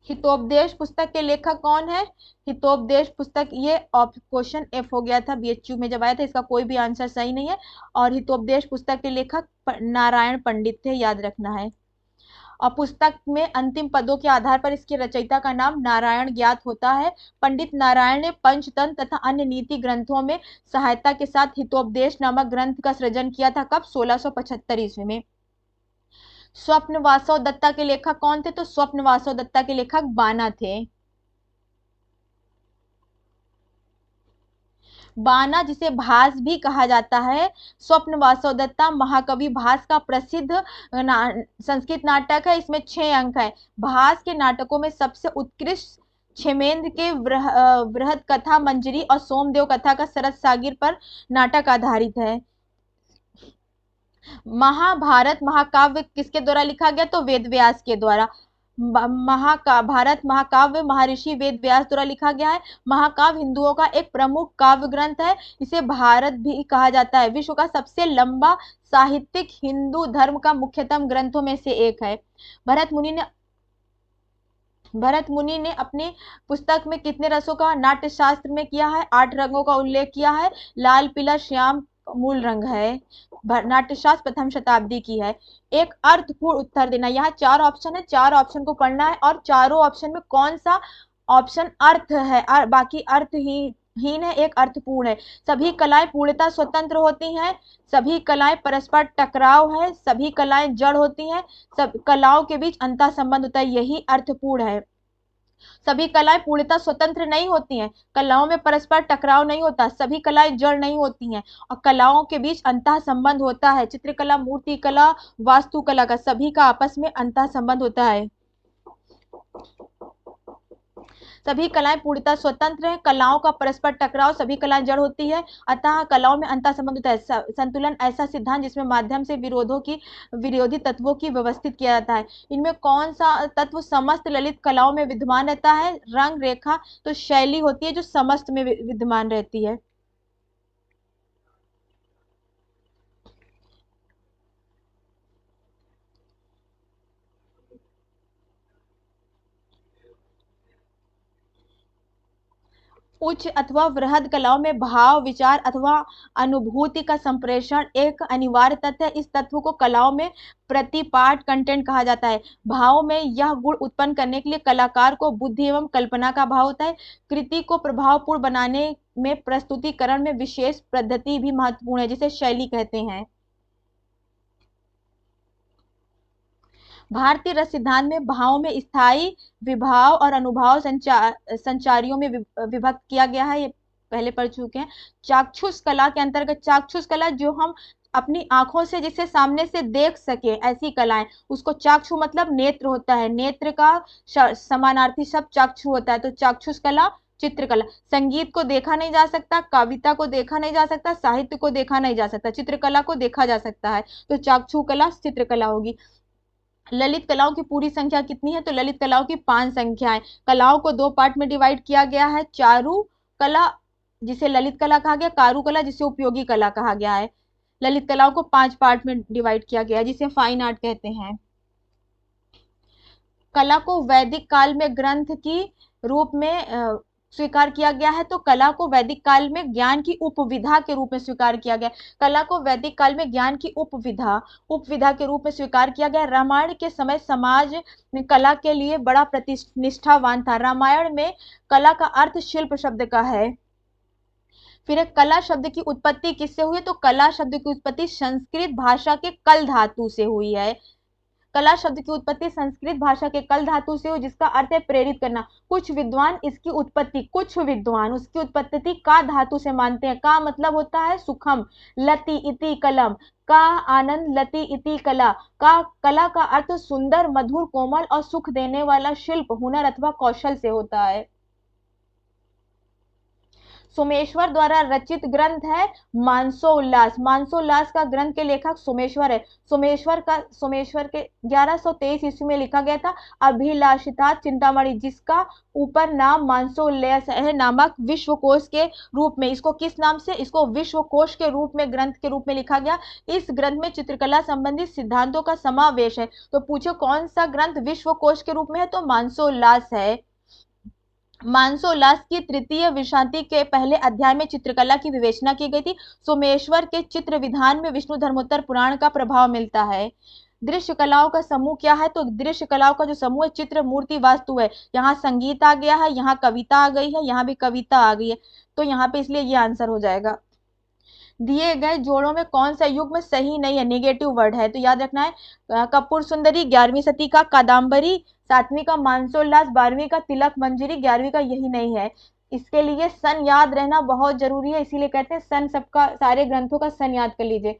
हितोपदेश पुस्तक के लेखक कौन है? हितोपदेश पुस्तक, ये क्वेश्चन एफ हो गया था बीएचयू में जब आया था, इसका कोई भी आंसर सही नहीं है। और हितोपदेश पुस्तक के लेखक नारायण पंडित थे, याद रखना है। और पुस्तक में अंतिम पदों के आधार पर इसके रचयिता का नाम नारायण ज्ञात होता है। पंडित नारायण ने पंचतंत्र तथा अन्य नीति ग्रंथों में सहायता के साथ हितोपदेश नामक ग्रंथ का सृजन किया था। कब? 1675 ईस्वी में। स्वप्न वासव दत्ता के लेखक कौन थे? तो स्वप्न वासव दत्ता के लेखक बाना थे। बाना जिसे भास भी कहा जाता है, स्वप्न वासव दत्ता महाकवि भास का प्रसिद्ध संस्कृत नाटक है। इसमें 6 अंक है। भास के नाटकों में सबसे उत्कृष्ट क्षेमेंद्र के बृहद कथा मंजरी और सोमदेव कथा का शरद सागिर पर नाटक आधारित है। महाभारत महाकाव्य किसके द्वारा लिखा गया? तो वेद व्यास के द्वारा। भारत महाकाव्य महर्षि वेद व्यास द्वारा लिखा गया है। महाकाव्य हिंदुओं का एक प्रमुख काव्य ग्रंथ है। इसे भारत भी कहा जाता है। विश्व का सबसे लंबा साहित्यिक हिंदू धर्म का मुख्यतम ग्रंथों में से एक है। भरत मुनि ने अपनी पुस्तक में कितने रसों का नाट्य शास्त्र में किया है? 8 रंगों का उल्लेख किया है। लाल, पीला, श्याम मूल रंग है। नाट्यशास्त्र प्रथम शताब्दी की है। एक अर्थपूर्ण उत्तर देना। यहाँ 4 ऑप्शन है, 4 ऑप्शन को पढ़ना है और चारों ऑप्शन में कौन सा ऑप्शन अर्थ है, बाकी अर्थहीन है, एक अर्थपूर्ण है। सभी कलाएं पूर्णतः स्वतंत्र होती हैं, सभी कलाएं परस्पर टकराव है, सभी कलाएं जड़ होती हैं, सब कलाओं के बीच अंतर संबंध होता है, यही अर्थपूर्ण है। सभी कलाएं पूर्णतः स्वतंत्र नहीं होती हैं, कलाओं में परस्पर टकराव नहीं होता, सभी कलाएं जड़ नहीं होती हैं और कलाओं के बीच अंतः संबंध होता है। चित्रकला, मूर्तिकला, वास्तुकला का सभी का आपस में अंतः संबंध होता है। सभी कलाएं पूर्णतः स्वतंत्र हैं, कलाओं का परस्पर टकराव, सभी कलाएं जड़ होती है, अतः कलाओं में अंतर संबंध होता है। संतुलन ऐसा सिद्धांत जिसमें माध्यम से विरोधी तत्वों की व्यवस्थित किया जाता है। इनमें कौन सा तत्व समस्त ललित कलाओं में विद्यमान रहता है? रंग, रेखा, तो शैली होती है जो समस्त में विद्यमान रहती है। उच्च अथवा वृहद कलाओं में भाव, विचार अथवा अनुभूति का संप्रेषण एक अनिवार्य तथ्य है। इस तत्व को कलाओं में प्रतिपाठ कंटेंट कहा जाता है। भाव में यह गुण उत्पन्न करने के लिए कलाकार को बुद्धि एवं कल्पना का भाव होता है। कृति को प्रभावपूर्ण बनाने में प्रस्तुतिकरण में विशेष पद्धति भी महत्वपूर्ण है, जिसे शैली कहते हैं। भारतीय रस सिद्धांत में भावों में स्थायी, विभाव और अनुभाव संचारियों में विभक्त किया गया है। ये पहले पढ़ चुके हैं। चाक्षुष कला के अंतर्गत, चाक्षुष कला जो हम अपनी आंखों से जिसे सामने से देख सके, ऐसी कलाएं, उसको चाक्षु मतलब नेत्र होता है, नेत्र का समानार्थी शब्द चाक्षु होता है। तो चाक्षुष कला, चित्रकला। संगीत को देखा नहीं जा सकता, कविता को देखा नहीं जा सकता, साहित्य को देखा नहीं जा सकता, चित्रकला को देखा जा सकता है, तो चाक्षु कला चित्रकला होगी। ललित कलाओं की पूरी संख्या कितनी है? तो ललित कलाओं की 5 संख्याएं। कलाओं को 2 पार्ट में डिवाइड किया गया है। चारु कला जिसे ललित कला कहा गया, कारू कला जिसे उपयोगी कला कहा गया है। ललित कलाओं को 5 पार्ट में डिवाइड किया गया है, जिसे फाइन आर्ट कहते हैं। कला को वैदिक काल में ग्रंथ की रूप में स्वीकार किया गया है। तो कला को वैदिक काल में ज्ञान की उपविधा के रूप में स्वीकार किया गया। कला को वैदिक काल में ज्ञान की उपविधा के रूप में स्वीकार किया गया। रामायण के समय समाज कला के लिए बड़ा प्रतिष्ठावान था। रामायण में कला का अर्थ शिल्प शब्द का है। फिर एक कला शब्द की उत्पत्ति किससे हुई? तो कला शब्द की उत्पत्ति संस्कृत भाषा के कल धातु से हुई है। कला शब्द की उत्पत्ति संस्कृत भाषा के कल धातु से हो, जिसका अर्थ है प्रेरित करना। कुछ विद्वान उसकी उत्पत्ति का धातु से मानते हैं। का मतलब होता है सुखम, लति इति कलम, का आनंद, लति इति कला। का कला का अर्थ सुंदर, मधुर, कोमल और सुख देने वाला शिल्प, हुनर अथवा कौशल से होता है। सोमेश्वर द्वारा रचित ग्रंथ है मानसोल्लास। मानसोल्लास का ग्रंथ के लेखक सोमेश्वर है। सोमेश्वर के 1123 ईस्वी में लिखा गया था अभिलाषिता चिंतामणि, जिसका ऊपर नाम मानसोल्लास है नामक विश्वकोश के रूप में। इसको किस नाम से? इसको विश्वकोश के रूप में, ग्रंथ के रूप में लिखा गया। इस ग्रंथ में चित्रकला संबंधित सिद्धांतों का समावेश है। तो पूछो कौन सा ग्रंथ विश्वकोश के रूप में है? तो मानसोल्लास है। मानसोल्लास की तृतीय विशांति के पहले अध्याय में चित्रकला की विवेचना की गई थी। सोमेश्वर के चित्र विधान में विष्णु धर्मोत्तर पुराण का प्रभाव मिलता है। दृश्य कलाओं का समूह क्या है? तो दृश्य कलाओं का जो समूह है चित्र, मूर्ति, वास्तु है। यहाँ संगीत आ गया है, यहाँ कविता आ गई है, यहाँ भी कविता आ गई है, तो यहाँ पे इसलिए ये आंसर हो जाएगा। दिए गए जोड़ों में कौन सा युग्म सही नहीं है, नेगेटिव वर्ड है? तो याद रखना है कपूर सुंदरी 11वीं सदी का, कादम्बरी 7वीं का, मानसोल्लास 12वीं का, तिलक मंजरी 11वीं का, यही नहीं है। इसके लिए सन याद रहना बहुत जरूरी है, इसीलिए कहते हैं सन, सबका सारे ग्रंथों का सन याद कर लीजिए।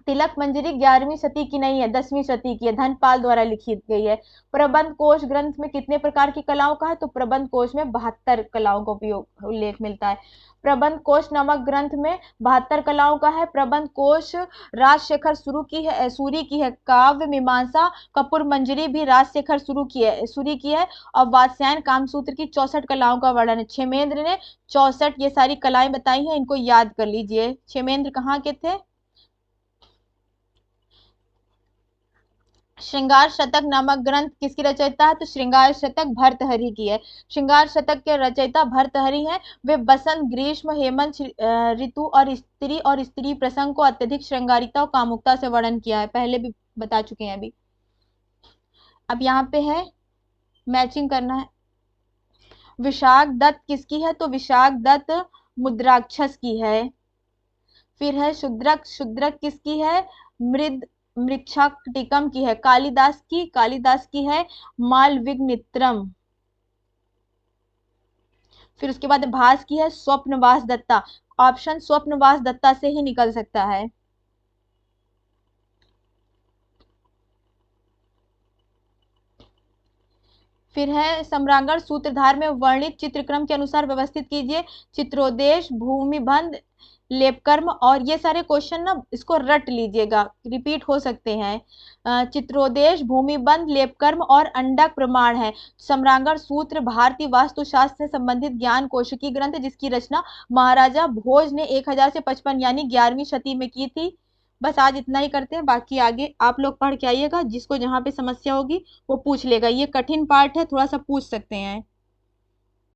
तिलक मंजरी 11वीं सदी की नहीं है, 10वीं सदी की है, धनपाल द्वारा लिखी गई है। प्रबंध कोश ग्रंथ में कितने प्रकार की कलाओं का है? तो प्रबंध कोश में 72 कलाओं का उपयोग उल्लेख मिलता है। प्रबंध कोश नामक ग्रंथ में 72 कलाओं का है। प्रबंध कोश राजशेखर सूरी की है। काव्य मीमांसा कपूर मंजरी भी राजशेखर सूरी की है। और वात्स्यायन कामसूत्र की 64 कलाओं का वर्णन है। क्षेमेंद्र ने 64 ये सारी कलाएं बताई हैं, इनको याद कर लीजिए। क्षेमेंद्र कहाँ के थे? श्रृंगार शतक नामक ग्रंथ किसकी रचयिता है? तो श्रृंगार शतक भर्तहरि की है। श्रृंगार शतक के रचयिता भर्तहरि हैं। वे बसंत, ग्रीष्म, हेमंत ऋतु और स्त्री प्रसंग को अत्यधिक श्रृंगारिता और कामुकता से वर्णन किया है, पहले भी बता चुके हैं अभी। अब यहाँ पे है मैचिंग करना है। विशाख दत्त किसकी है? तो विशाख दत्त मुद्राक्षस की है। फिर है शुद्रक किसकी है? मृच्छकटिकम की है। कालिदास की है मालविघ्नित्रम। फिर उसके बाद भास की है स्वप्नवास दत्ता। ऑप्शन स्वप्नवास दत्ता से ही निकल सकता है। फिर है सम्रांगण सूत्रधार में वर्णित चित्रक्रम के अनुसार व्यवस्थित कीजिए। चित्रोदेश, भूमिबंध, लेपकर्म, और ये सारे क्वेश्चन ना इसको रट लीजिएगा, रिपीट हो सकते हैं। चित्रोदेश, भूमिबंध, लेपकर्म और अंडक प्रमाण है। सम्रांगण सूत्र भारतीय वास्तुशास्त्र से संबंधित ज्ञान कोशिकी ग्रंथ जिसकी रचना महाराजा भोज ने 1055 यानी 11वीं शती में की थी। बस आज इतना ही करते हैं, बाकी आगे आप लोग पढ़ के आइएगा, जिसको जहाँ पे समस्या होगी वो पूछ लेगा। ये कठिन पार्ट है, थोड़ा सा पूछ सकते हैं।